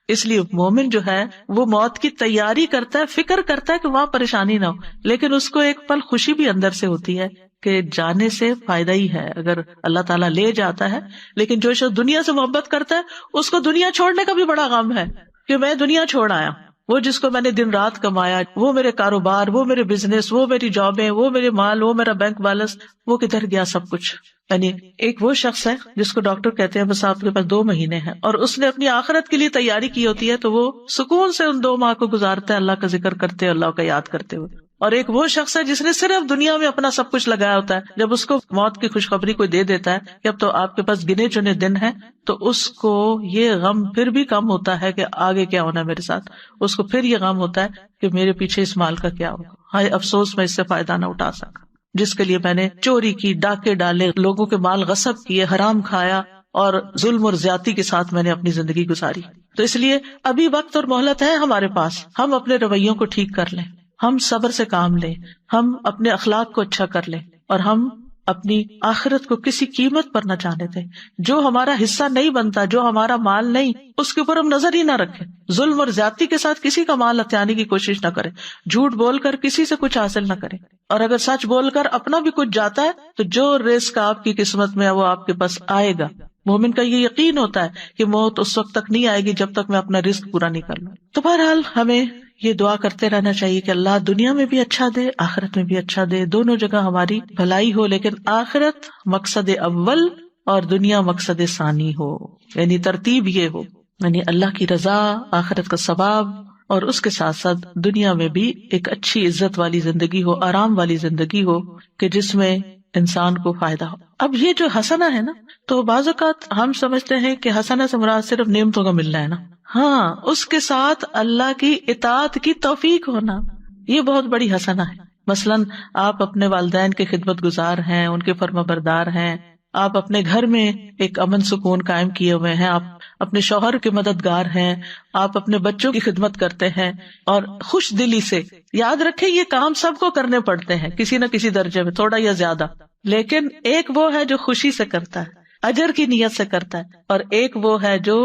اس لیے مومن جو ہے وہ موت کی تیاری کرتا ہے، فکر کرتا ہے کہ وہاں پریشانی نہ ہو، لیکن اس کو ایک پل خوشی بھی اندر سے ہوتی ہے کہ جانے سے فائدہ ہی ہے اگر اللہ تعالیٰ لے جاتا ہے. لیکن جو شخص دنیا سے محبت کرتا ہے اس کو دنیا چھوڑنے کا بھی بڑا غم ہے کہ میں دنیا چھوڑ آیا. وہ جس کو میں نے دن رات کمایا، وہ میرے کاروبار، وہ میرے بزنس، وہ میری جابیں، وہ میرے مال، وہ میرا بینک بیلنس، وہ کدھر گیا سب کچھ. یعنی ایک وہ شخص ہے جس کو ڈاکٹر کہتے ہیں بس آپ کے پاس 2 مہینے ہیں، اور اس نے اپنی آخرت کے لیے تیاری کی ہوتی ہے، تو وہ سکون سے ان 2 ماہ کو گزارتا ہے اللہ کا ذکر کرتے، اللہ کا یاد کرتے ہوئے. اور ایک وہ شخص ہے جس نے صرف دنیا میں اپنا سب کچھ لگایا ہوتا ہے، جب اس کو موت کی خوشخبری کوئی دے دیتا ہے کہ اب تو آپ کے پاس گنے چنے دن ہیں، تو اس کو یہ غم پھر بھی کم ہوتا ہے کہ آگے کیا ہونا ہے میرے ساتھ. اس کو پھر یہ غم ہوتا ہے کہ میرے پیچھے اس مال کا کیا ہوگا، ہائے افسوس میں اس سے فائدہ نہ اٹھا سکا، جس کے لیے میں نے چوری کی، ڈاکے ڈالے، لوگوں کے مال غصب کیے، حرام کھایا، اور ظلم اور زیادتی کے ساتھ میں نے اپنی زندگی گزاری. تو اس لیے ابھی وقت اور مہلت ہے ہمارے پاس، ہم اپنے رویوں کو ٹھیک کر لیں، ہم صبر سے کام لیں، ہم اپنے اخلاق کو اچھا کر لیں، اور ہم اپنی آخرت کو کسی قیمت پر نہ جانے دیں. جو ہمارا حصہ نہیں بنتا، جو ہمارا مال نہیں، اس کے اوپر ہم نظر ہی نہ رکھیں. ظلم اور زیادتی کے ساتھ کسی کا مال ہتھیانے کی کوشش نہ کریں، جھوٹ بول کر کسی سے کچھ حاصل نہ کریں، اور اگر سچ بول کر اپنا بھی کچھ جاتا ہے تو جو رزق آپ کی قسمت میں ہے وہ آپ کے پاس آئے گا. مومن کا یہ یقین ہوتا ہے کہ موت اس وقت تک نہیں آئے گی جب تک میں اپنا رزق پورا نہیں کر لوں. تو بہرحال ہمیں یہ دعا کرتے رہنا چاہیے کہ اللہ دنیا میں بھی اچھا دے، آخرت میں بھی اچھا دے، دونوں جگہ ہماری بھلائی ہو، لیکن آخرت مقصد اول اور دنیا مقصد ثانی ہو. یعنی ترتیب یہ ہو، یعنی اللہ کی رضا، آخرت کا ثواب، اور اس کے ساتھ ساتھ دنیا میں بھی ایک اچھی عزت والی زندگی ہو، آرام والی زندگی ہو کہ جس میں انسان کو فائدہ ہو. اب یہ جو حسنہ ہے نا، تو بعض اوقات ہم سمجھتے ہیں کہ حسنہ سے مراد صرف نعمتوں کا ملنا ہے نا. ہاں، اس کے ساتھ اللہ کی اطاعت کی توفیق ہونا، یہ بہت بڑی حسنہ ہے. مثلاً آپ اپنے والدین کے خدمت گزار ہیں، ان کے فرما بردار ہیں، آپ اپنے گھر میں ایک امن سکون قائم کیے ہوئے ہیں، آپ اپنے شوہر کے مددگار ہیں، آپ اپنے بچوں کی خدمت کرتے ہیں اور خوش دلی سے. یاد رکھیں یہ کام سب کو کرنے پڑتے ہیں کسی نہ کسی درجے میں، تھوڑا یا زیادہ، لیکن ایک وہ ہے جو خوشی سے کرتا ہے، اجر کی نیت سے کرتا ہے، اور ایک وہ ہے جو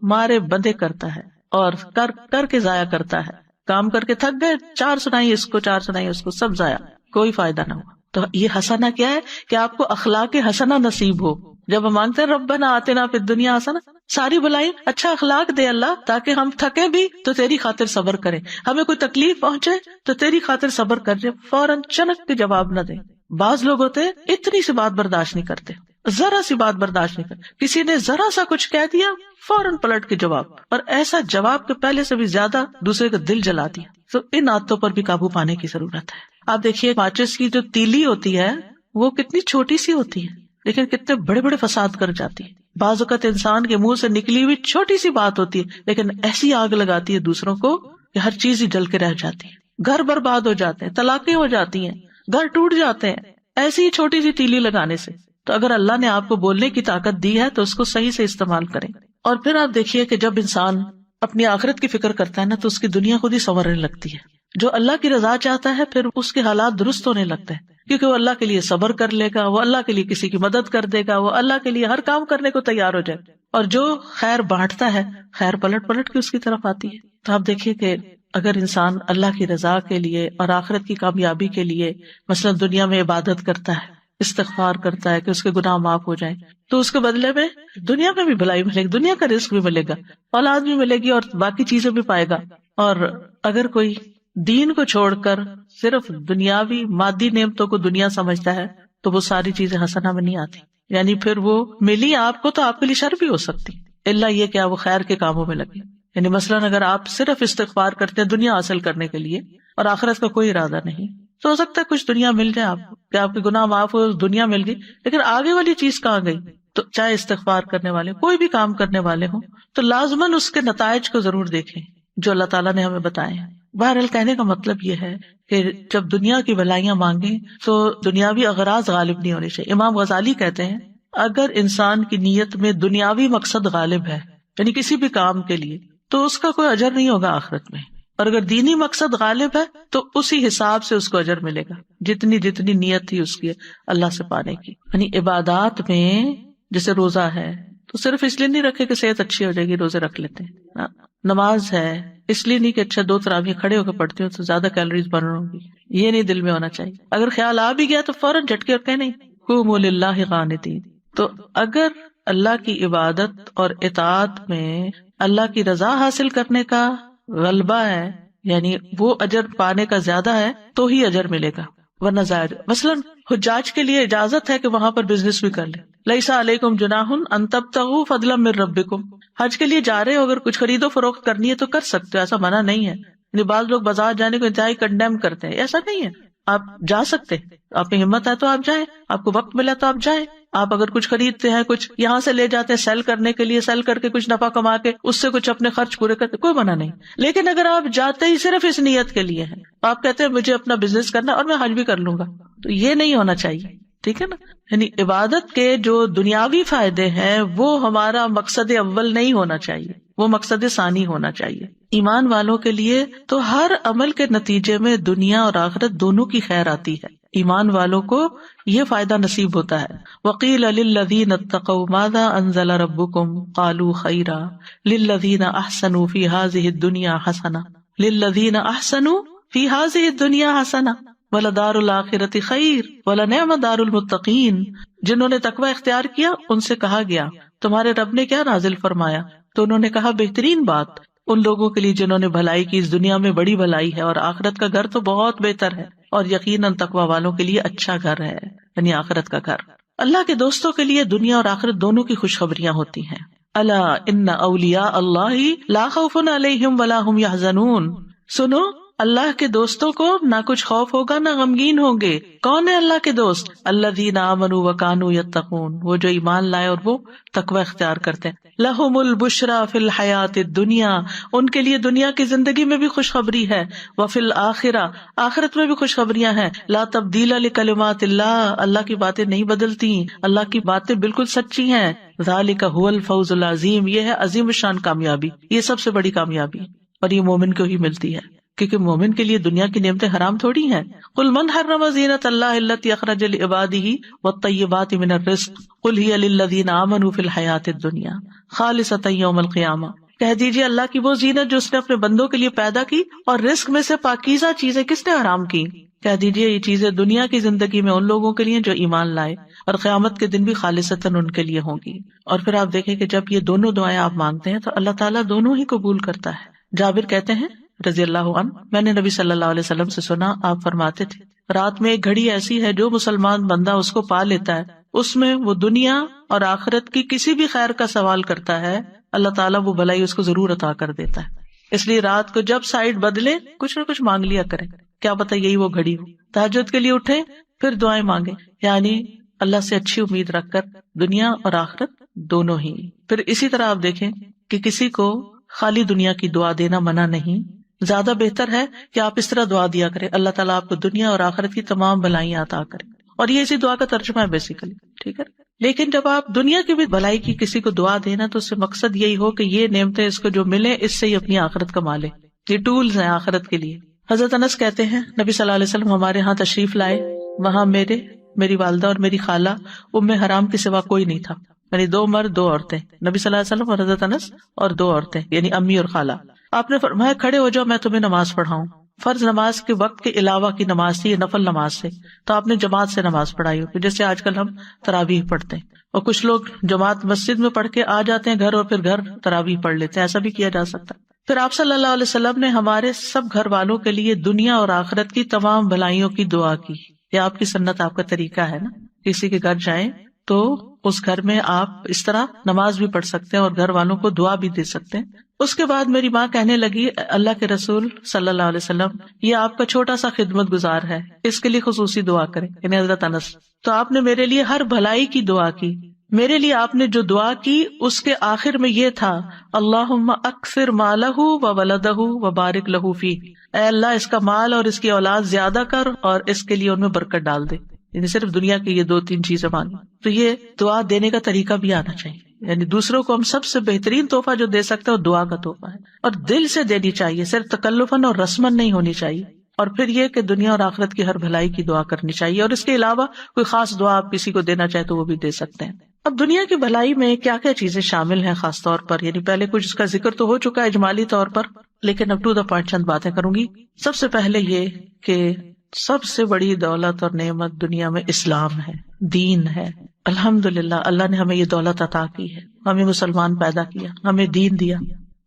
مارے بندے کرتا ہے اور کر کے ضائع کرتا ہے. کام کر کے تھک گئے، 4 سنائی اس کو، 4 سنائی اس کو، سب ضائع، کوئی فائدہ نہ ہوا. تو یہ حسنہ کیا ہے کہ آپ کو اخلاق حسنہ نصیب ہو. جب ہم مانگتے ہیں ربنا آتنا فی الدنیا حسنہ، ساری بلائی اچھا اخلاق دے اللہ، تاکہ ہم تھکے بھی تو تیری خاطر صبر کریں، ہمیں کوئی تکلیف پہنچے تو تیری خاطر صبر کر جائے، فوراً چنک کے جواب نہ دیں. بعض لوگ ہوتے ہیں اتنی سی بات برداشت نہیں کرتے، ذرا سی بات برداشت نہیں کرتے، کسی نے ذرا سا کچھ کہہ دیا فوراً پلٹ کے جواب، اور ایسا جواب کے پہلے سے بھی زیادہ دوسرے کا دل جلا دیا. تو ان عادتوں پر بھی قابو پانے کی ضرورت ہے. آپ دیکھیے ماچس کی جو تیلی ہوتی ہے وہ کتنی چھوٹی سی ہوتی ہے لیکن کتنے بڑے بڑے فساد کر جاتی ہے. بعض اوقات انسان کے منہ سے نکلی ہوئی چھوٹی سی بات ہوتی ہے لیکن ایسی آگ لگاتی ہے دوسروں کو کہ ہر چیز ہی جل کے رہ جاتی ہے، گھر برباد ہو جاتے ہیں، طلاقیں ہو جاتی ہیں، گھر ٹوٹ جاتے ہیں ایسی ہی چھوٹی سی تیلی لگانے سے. تو اگر اللہ نے آپ کو بولنے کی طاقت دی ہے تو اس کو صحیح سے استعمال کریں. اور پھر آپ دیکھیے کہ جب انسان اپنی آخرت کی فکر کرتا ہے نا تو اس کی دنیا خود ہی سنورنے لگتی ہے. جو اللہ کی رضا چاہتا ہے پھر اس کے حالات درست ہونے لگتے ہیں، کیونکہ وہ اللہ کے لیے صبر کر لے گا، وہ اللہ کے لیے کسی کی مدد کر دے گا، وہ اللہ کے لیے ہر کام کرنے کو تیار ہو جائے. اور جو خیر بانٹتا ہے خیر پلٹ پلٹ کے اس کی طرف آتی ہے. تو آپ دیکھیے کہ اگر انسان اللہ کی رضا کے لیے اور آخرت کی کامیابی کے لیے مثلا دنیا میں عبادت کرتا ہے، استغفار کرتا ہے کہ اس کے گناہ معاف ہو جائیں، تو اس کے بدلے میں دنیا میں بھی بھلائی ملے گی، دنیا کا رزق بھی ملے گا، اولاد بھی ملے گی اور باقی چیزیں بھی پائے گا. اور اگر کوئی دین کو چھوڑ کر صرف دنیاوی مادی نعمتوں کو دنیا سمجھتا ہے تو وہ ساری چیزیں حسنہ میں نہیں آتی. یعنی پھر وہ ملی آپ کو تو آپ کے لیے شر بھی ہو سکتی، اللہ یہ کہ وہ خیر کے کاموں میں لگے. یعنی مثلاً اگر آپ صرف استغفار کرتے ہیں دنیا حاصل کرنے کے لیے اور آخرت کا کوئی ارادہ نہیں، تو ہو سکتا ہے کچھ دنیا مل جائے آپ کو کہ آپ کے گناہ معاف ہو، دنیا مل گئی، لیکن آگے والی چیز کہاں گئی؟ تو چاہے استغفار کرنے والے کوئی بھی کام کرنے والے ہوں تو لازماً اس کے نتائج کو ضرور دیکھیں جو اللہ تعالیٰ نے ہمیں بتائے ہیں. بہرحال کہنے کا مطلب یہ ہے کہ جب دنیا کی بھلائیاں مانگیں تو دنیاوی اغراض غالب نہیں ہونے چاہیے. امام غزالی کہتے ہیں اگر انسان کی نیت میں دنیاوی مقصد غالب ہے یعنی کسی بھی کام کے لیے تو اس کا کوئی اجر نہیں ہوگا آخرت میں، اور اگر دینی مقصد غالب ہے تو اسی حساب سے اس کو اجر ملے گا جتنی نیت تھی اس کی اللہ سے پانے کی. یعنی عبادات میں جیسے روزہ ہے تو صرف اس لیے نہیں رکھے کہ صحت اچھی ہو جائے گی روزے رکھ لیتے ہیں، نماز ہے اس لیے نہیں کہ اچھا 2 تراویح کھڑے ہو کے پڑھتی ہوں تو زیادہ کیلوریز برن ہوں گی، یہ نہیں دل میں ہونا چاہیے. اگر خیال آ بھی گیا تو فوراً جھٹکے اور کہنے قوموا للہ قانتین. تو اگر اللہ کی عبادت اور اطاعت میں اللہ کی رضا حاصل کرنے کا غلبہ ہے، یعنی وہ اجر پانے کا زیادہ ہے تو ہی اجر ملے گا، ورنہ ظاہر. مثلاً حجاج کے لیے اجازت ہے کہ وہاں پر بزنس بھی کر لیں، لیس علیکم جناح ان تبتغوا فضلا من ربکم. حج کے لیے جا رہے ہو، اگر کچھ خرید و فروخت کرنی ہے تو کر سکتے ہو، ایسا منع نہیں ہے. یعنی بعض لوگ بازار جانے کو انتہائی کنڈیم کرتے ہیں، ایسا نہیں ہے، آپ جا سکتے، آپ میں ہمت ہے تو آپ جائیں، آپ کو وقت ملا تو آپ جائیں. آپ اگر کچھ خریدتے ہیں، کچھ یہاں سے لے جاتے ہیں سیل کرنے کے لیے، سیل کر کے کچھ نفع کما کے اس سے کچھ اپنے خرچ پورے کرتے، کوئی منع نہیں. لیکن اگر آپ جاتے ہی صرف اس نیت کے لیے ہیں، آپ کہتے ہیں مجھے اپنا بزنس کرنا اور میں حج بھی کر لوں گا، تو یہ نہیں ہونا چاہیے. ٹھیک ہے نا؟ یعنی عبادت کے جو دنیاوی فائدے ہیں وہ ہمارا مقصد اول نہیں ہونا چاہیے، وہ مقصد ثانی ہونا چاہیے. ایمان والوں کے لیے تو ہر عمل کے نتیجے میں دنیا اور آخرت دونوں کی خیر آتی ہے. ایمان والوں کو یہ فائدہ نصیب ہوتا ہے. وقیل للذین اتقوا ماذا انزل ربکم قالوا خیرا للذین احسنوا فی ہذہ الدنیا حسنہ للذین احسنوا فی ہذہ الدنیا حسنہ وَلَدَارُ الْآخِرَةِ خَيْرٌ وَلَنِعْمَ دَارُ الْمُتَّقِينَ. جنہوں نے تقوی اختیار کیا ان سے کہا گیا تمہارے رب نے کیا نازل فرمایا؟ تو انہوں نے کہا بہترین بات ان لوگوں کے لیے جنہوں نے بھلائی کی، اس دنیا میں بڑی بھلائی ہے اور آخرت کا گھر تو بہت بہتر ہے، اور یقیناً تقوی والوں کے لیے اچھا گھر ہے، یعنی آخرت کا گھر. اللہ کے دوستوں کے لیے دنیا اور آخرت دونوں کی خوشخبریاں ہوتی ہیں. الا ان اولیاء اللہ لا خوف علیہم ولا هم یحزنون. سنو اللہ کے دوستوں کو نہ کچھ خوف ہوگا نہ غمگین ہوں گے. کون ہے اللہ کے دوست؟ الذین آمنوا وکانوا یتقون، وہ جو ایمان لائے اور وہ تقوی اختیار کرتے ہیں. لہم البشری فی الحیاۃ الدنیا، ان کے لیے دنیا کی زندگی میں بھی خوشخبری ہے. وفی الآخرہ، آخرت میں بھی خوشخبریاں ہیں. لا تبدیل لکلمات اللہ، اللہ کی باتیں نہیں بدلتی، اللہ کی باتیں بالکل سچی ہیں. ذالک هو الفوز العظیم، یہ ہے عظیم الشان کامیابی، یہ سب سے بڑی کامیابی، اور یہ مومن کو ہی ملتی ہے، کیونکہ مومن کے لیے دنیا کی نعمتیں حرام تھوڑی ہیں. قل من حرم زینۃ اللہ التی اخرج لعبادہ والطیبات من الرزق قل ہی للذین آمنوا فی الحیاۃ الدنیا خالصۃ یوم القیامہ. کہہ دیجیے اللہ کی وہ زینت جو اس نے اپنے بندوں کے لیے پیدا کی اور رزق میں سے پاکیزہ چیزیں کس نے حرام کی. کہہ دیجیے یہ چیزیں دنیا کی زندگی میں ان لوگوں کے لیے جو ایمان لائے، اور قیامت کے دن بھی خالصتاً ان کے لیے ہوں گی. اور پھر آپ دیکھیں کہ جب یہ دونوں دعائیں آپ مانگتے ہیں تو اللہ تعالیٰ دونوں ہی قبول کرتا ہے. جابر کہتے ہیں رضی اللہ عنہ، میں نے نبی صلی اللہ علیہ وسلم سے سنا، آپ فرماتے تھے رات میں ایک گھڑی ایسی ہے جو مسلمان بندہ اس کو پا لیتا ہے، اس میں وہ دنیا اور آخرت کی کسی بھی خیر کا سوال کرتا ہے، اللہ تعالیٰ وہ بھلائی اس کو ضرور عطا کر دیتا ہے. اس لیے رات کو جب سائڈ بدلے کچھ نہ کچھ مانگ لیا کریں، کیا پتہ یہی وہ گھڑی ہو. تہجد کے لیے اٹھے پھر دعائیں مانگے، یعنی اللہ سے اچھی امید رکھ کر دنیا اور آخرت دونوں ہی. پھر اسی طرح آپ دیکھیں کہ کسی کو خالی دنیا کی دعا دینا منع نہیں، زیادہ بہتر ہے کہ آپ اس طرح دعا دیا کریں اللہ تعالیٰ آپ کو دنیا اور آخرت کی تمام بھلائیاں عطا کرے. اور یہ اسی دعا کا ترجمہ ہے بیسیکلی، ٹھیک ہے. لیکن جب آپ دنیا کی بھی بھلائی کی کسی کو دعا دینا تو اس سے مقصد یہی ہو کہ یہ نعمتیں اس کو جو ملے اس سے ہی اپنی آخرت کما لے. یہ ٹولز ہیں آخرت کے لیے. حضرت انس کہتے ہیں نبی صلی اللہ علیہ وسلم ہمارے ہاں تشریف لائے، وہاں میری والدہ اور میری خالہ ام حرام کے سوا کوئی نہیں تھا، یعنی 2 مرد 2 عورتیں، نبی صلی اللہ علیہ وسلم اور حضرت انس اور 2 عورتیں یعنی امی اور خالہ. آپ نے فرمایا کھڑے ہو جاؤ میں تمہیں نماز پڑھاؤں. فرض نماز کے وقت کے علاوہ کی نماز تھی، یہ نفل نماز سے، تو آپ نے جماعت سے نماز پڑھائی ہوگی جیسے آج کل ہم تراویح پڑھتے ہیں، اور کچھ لوگ جماعت مسجد میں پڑھ کے آ جاتے ہیں گھر اور پھر گھر تراویح پڑھ لیتے ہیں، ایسا بھی کیا جا سکتا ہے. پھر آپ صلی اللہ علیہ وسلم نے ہمارے سب گھر والوں کے لیے دنیا اور آخرت کی تمام بھلائیوں کی دعا کی. یہ آپ کی سنت، آپ کا طریقہ ہے نا. کسی کے گھر جائیں تو اس گھر میں آپ اس طرح نماز بھی پڑھ سکتے ہیں اور گھر والوں کو دعا بھی دے سکتے ہیں. اس کے بعد میری ماں کہنے لگی اللہ کے رسول صلی اللہ علیہ وسلم یہ آپ کا چھوٹا سا خدمت گزار ہے، اس کے لیے خصوصی دعا کریں، یعنی حضرت انس. تو آپ نے میرے لیے ہر بھلائی کی دعا کی. میرے لیے آپ نے جو دعا کی اس کے آخر میں یہ تھا اللہم اکثر مالہ و ولدہ و بارک لہ فیہ، اے اللہ اس کا مال اور اس کی اولاد زیادہ کر اور اس کے لیے ان میں برکت ڈال دے. یعنی صرف دنیا کی یہ 2-3 چیزیں مانگی. تو یہ دعا دینے کا طریقہ بھی آنا چاہیے، یعنی دوسروں کو ہم سب سے بہترین تحفہ جو دے سکتے ہیں وہ دعا کا تحفہ ہے، اور دل سے دینی چاہیے، صرف تکلفاً اور رسماً نہیں ہونی چاہیے. اور پھر یہ کہ دنیا اور آخرت کی ہر بھلائی کی دعا کرنی چاہیے، اور اس کے علاوہ کوئی خاص دعا آپ کسی کو دینا چاہے تو وہ بھی دے سکتے ہیں. اب دنیا کی بھلائی میں کیا کیا چیزیں شامل ہیں خاص طور پر، یعنی پہلے کچھ اس کا ذکر تو ہو چکا ہے اجمالی طور پر، لیکن اب ٹو دا پوائنٹ چند باتیں کروں گی. سب سے پہلے یہ کہ سب سے بڑی دولت اور نعمت دنیا میں اسلام ہے، دین ہے. الحمدللہ اللہ نے ہمیں یہ دولت عطا کی ہے، ہمیں مسلمان پیدا کیا، ہمیں دین دیا.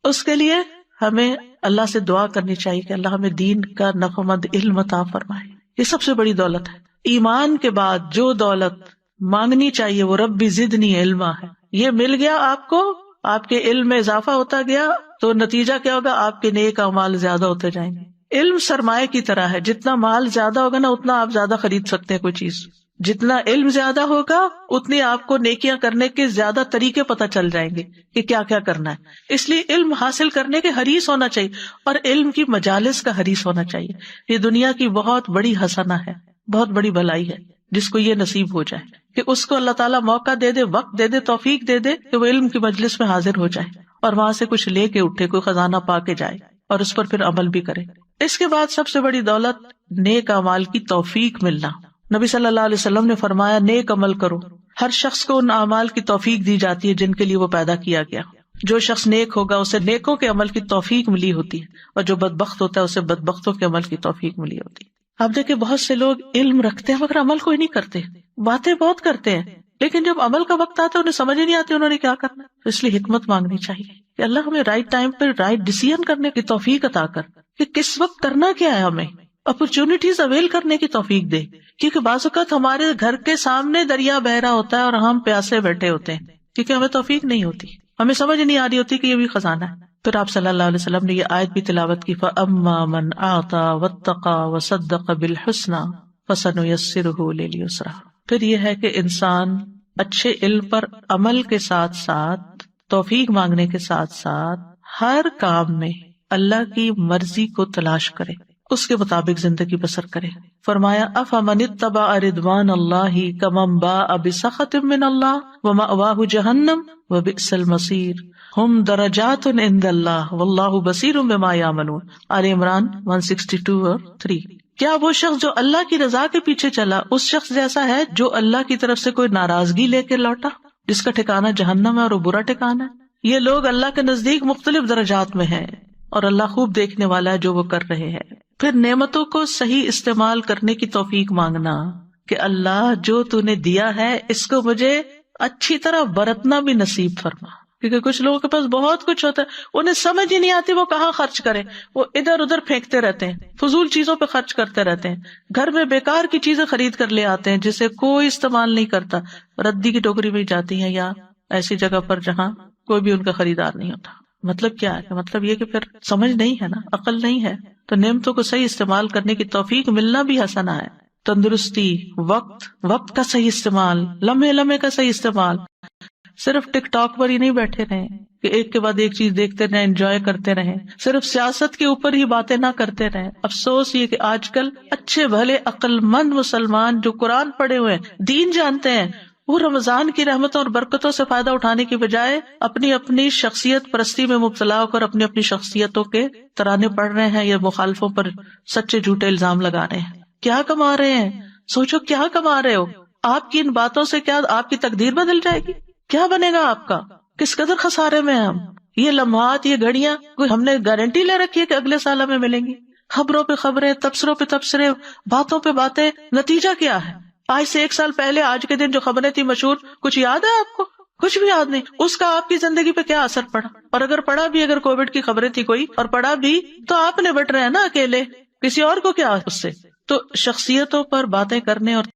اس کے لیے ہمیں اللہ سے دعا کرنی چاہیے کہ اللہ ہمیں دین کا نفعمند علم عطا فرمائے. یہ سب سے بڑی دولت ہے. ایمان کے بعد جو دولت مانگنی چاہیے وہ ربی زدنی علما ہے. یہ مل گیا آپ کو، آپ کے علم میں اضافہ ہوتا گیا تو نتیجہ کیا ہوگا، آپ کے نیک اعمال زیادہ ہوتے جائیں گے. علم سرمایہ کی طرح ہے، جتنا مال زیادہ ہوگا نا اتنا آپ زیادہ خرید سکتے ہیں کوئی چیز. جتنا علم زیادہ ہوگا اتنی آپ کو نیکیاں کرنے کے زیادہ طریقے پتہ چل جائیں گے کہ کیا کیا کرنا ہے. اس لیے علم حاصل کرنے کے حریص ہونا چاہیے، اور علم کی مجالس کا حریص ہونا چاہیے. یہ دنیا کی بہت بڑی حسنہ ہے، بہت بڑی بھلائی ہے جس کو یہ نصیب ہو جائے کہ اس کو اللہ تعالیٰ موقع دے دے، وقت دے دے، توفیق دے دے کہ وہ علم کی مجلس میں حاضر ہو جائے اور وہاں سے کچھ لے کے اٹھے، کوئی خزانہ پا کے جائے اور اس پر پھر عمل بھی کرے. اس کے بعد سب سے بڑی دولت نیک اعمال کی توفیق ملنا. نبی صلی اللہ علیہ وسلم نے فرمایا نیک عمل کرو. ہر شخص کو ان اعمال کی توفیق دی جاتی ہے جن کے لیے وہ پیدا کیا گیا. جو شخص نیک ہوگا اسے نیکوں کے عمل کی توفیق ملی ہوتی ہے، اور جو بدبخت ہوتا ہے اسے بدبختوں کے عمل کی توفیق ملی ہوتی ہے. آپ دیکھیں بہت سے لوگ علم رکھتے ہیں مگر عمل کوئی نہیں کرتے، باتیں بہت کرتے ہیں لیکن جب عمل کا وقت آتا ہے انہیں سمجھ ہی نہیں آتی انہوں نے کیا کرنا. تو اس لیے حکمت مانگنی چاہیے کہ اللہ ہمیں رائٹ ٹائم پہ رائٹ ڈیسیژن کرنے کی توفیق عطا کر کہ کس وقت کرنا کیا ہے، ہمیں اپرچونٹیز اویل کرنے کی توفیق دے. کیونکہ بعض اوقات ہمارے گھر کے سامنے دریا بہ رہا ہوتا ہے اور ہم پیاسے بیٹھے ہوتے ہیں کیونکہ ہمیں توفیق نہیں ہوتی، ہمیں سمجھ نہیں آ رہی ہوتی کہ یہ بھی خزانہ ہے. پھر آپ صلی اللہ علیہ وسلم نے یہ آیت بھی تلاوت کی، فَأَمَّا مَنْ أَعْطَى وَاتَّقَى وَصَدَّقَ بِالْحُسْنَى فَسَنُيَسِّرُهُ لِلْيُسْرَى۔ پھر یہ ہے کہ انسان اچھے علم پر عمل کے ساتھ ساتھ، توفیق مانگنے کے ساتھ ساتھ، ہر کام میں اللہ کی مرضی کو تلاش کرے، اس کے مطابق زندگی بسر کرے۔ فرمایا افمن اتبع رضوان اللہ کمن باء بسخط من اللہ ومأواہ جہنم وبئس المصیر ہم درجات عند اللہ واللہ بصیر بما یعملون۔ آل عمران 162 اور 3۔ کیا وہ شخص جو اللہ کی رضا کے پیچھے چلا اس شخص جیسا ہے جو اللہ کی طرف سے کوئی ناراضگی لے کے لوٹا، جس کا ٹھکانہ جہنم ہے اور وہ برا ٹھکانہ ہے؟ یہ لوگ اللہ کے نزدیک مختلف درجات میں ہیں اور اللہ خوب دیکھنے والا ہے جو وہ کر رہے ہیں۔ پھر نعمتوں کو صحیح استعمال کرنے کی توفیق مانگنا کہ اللہ جو تو نے دیا ہے اس کو مجھے اچھی طرح برتنا بھی نصیب فرما، کیونکہ کچھ لوگوں کے پاس بہت کچھ ہوتا ہے، انہیں سمجھ ہی نہیں آتی وہ کہاں خرچ کریں، وہ ادھر ادھر پھینکتے رہتے ہیں، فضول چیزوں پہ خرچ کرتے رہتے ہیں، گھر میں بیکار کی چیزیں خرید کر لے آتے ہیں جسے کوئی استعمال نہیں کرتا، ردی کی ٹوکری میں جاتی ہیں یا ایسی جگہ پر جہاں کوئی بھی ان کا خریدار نہیں ہوتا۔ مطلب کیا ہے؟ مطلب یہ کہ پھر سمجھ نہیں ہے نا، عقل نہیں ہے۔ تو نعمتوں کو صحیح استعمال کرنے کی توفیق ملنا بھی حسنہ ہے۔ تندرستی، وقت کا صحیح استعمال، لمحے کا صحیح استعمال۔ صرف ٹک ٹاک پر ہی نہیں بیٹھے رہیں کہ ایک کے بعد ایک چیز دیکھتے رہیں، انجوائے کرتے رہیں، صرف سیاست کے اوپر ہی باتیں نہ کرتے رہیں۔ افسوس یہ کہ آج کل اچھے بھلے عقل مند مسلمان جو قرآن پڑھے ہوئے ہیں، دین جانتے ہیں، وہ رمضان کی رحمتوں اور برکتوں سے فائدہ اٹھانے کی بجائے اپنی شخصیت پرستی میں مبتلا ہو کر اپنی شخصیتوں کے ترانے پڑھ رہے ہیں یا مخالفوں پر سچے جھوٹے الزام لگا رہے ہیں۔ کیا کما رہے ہیں؟ سوچو کیا کما رہے ہو؟ آپ کی ان باتوں سے کیا آپ کی تقدیر بدل جائے گی؟ کیا بنے گا آپ کا؟ کس قدر خسارے میں ہیں ہم؟ یہ لمحات، یہ گھڑیاں کوئی ہم نے گارنٹی لے رکھی ہے کہ اگلے سال ہمیں ملیں گی؟ خبروں پہ خبریں، تبصروں پہ تبصرے، باتوں پہ باتیں، نتیجہ کیا ہے؟ آج سے 1 سال پہلے آج کے دن جو خبریں تھی مشہور، کچھ یاد ہے آپ کو؟ کچھ بھی یاد نہیں۔ اس کا آپ کی زندگی پہ کیا اثر پڑا؟ اور اگر پڑا بھی، اگر کووڈ کی خبریں تھی کوئی اور پڑا بھی، تو آپ نے بٹ رہے ہیں نا اکیلے، کسی اور کو کیا اس سے؟ تو شخصیتوں پر باتیں کرنے اور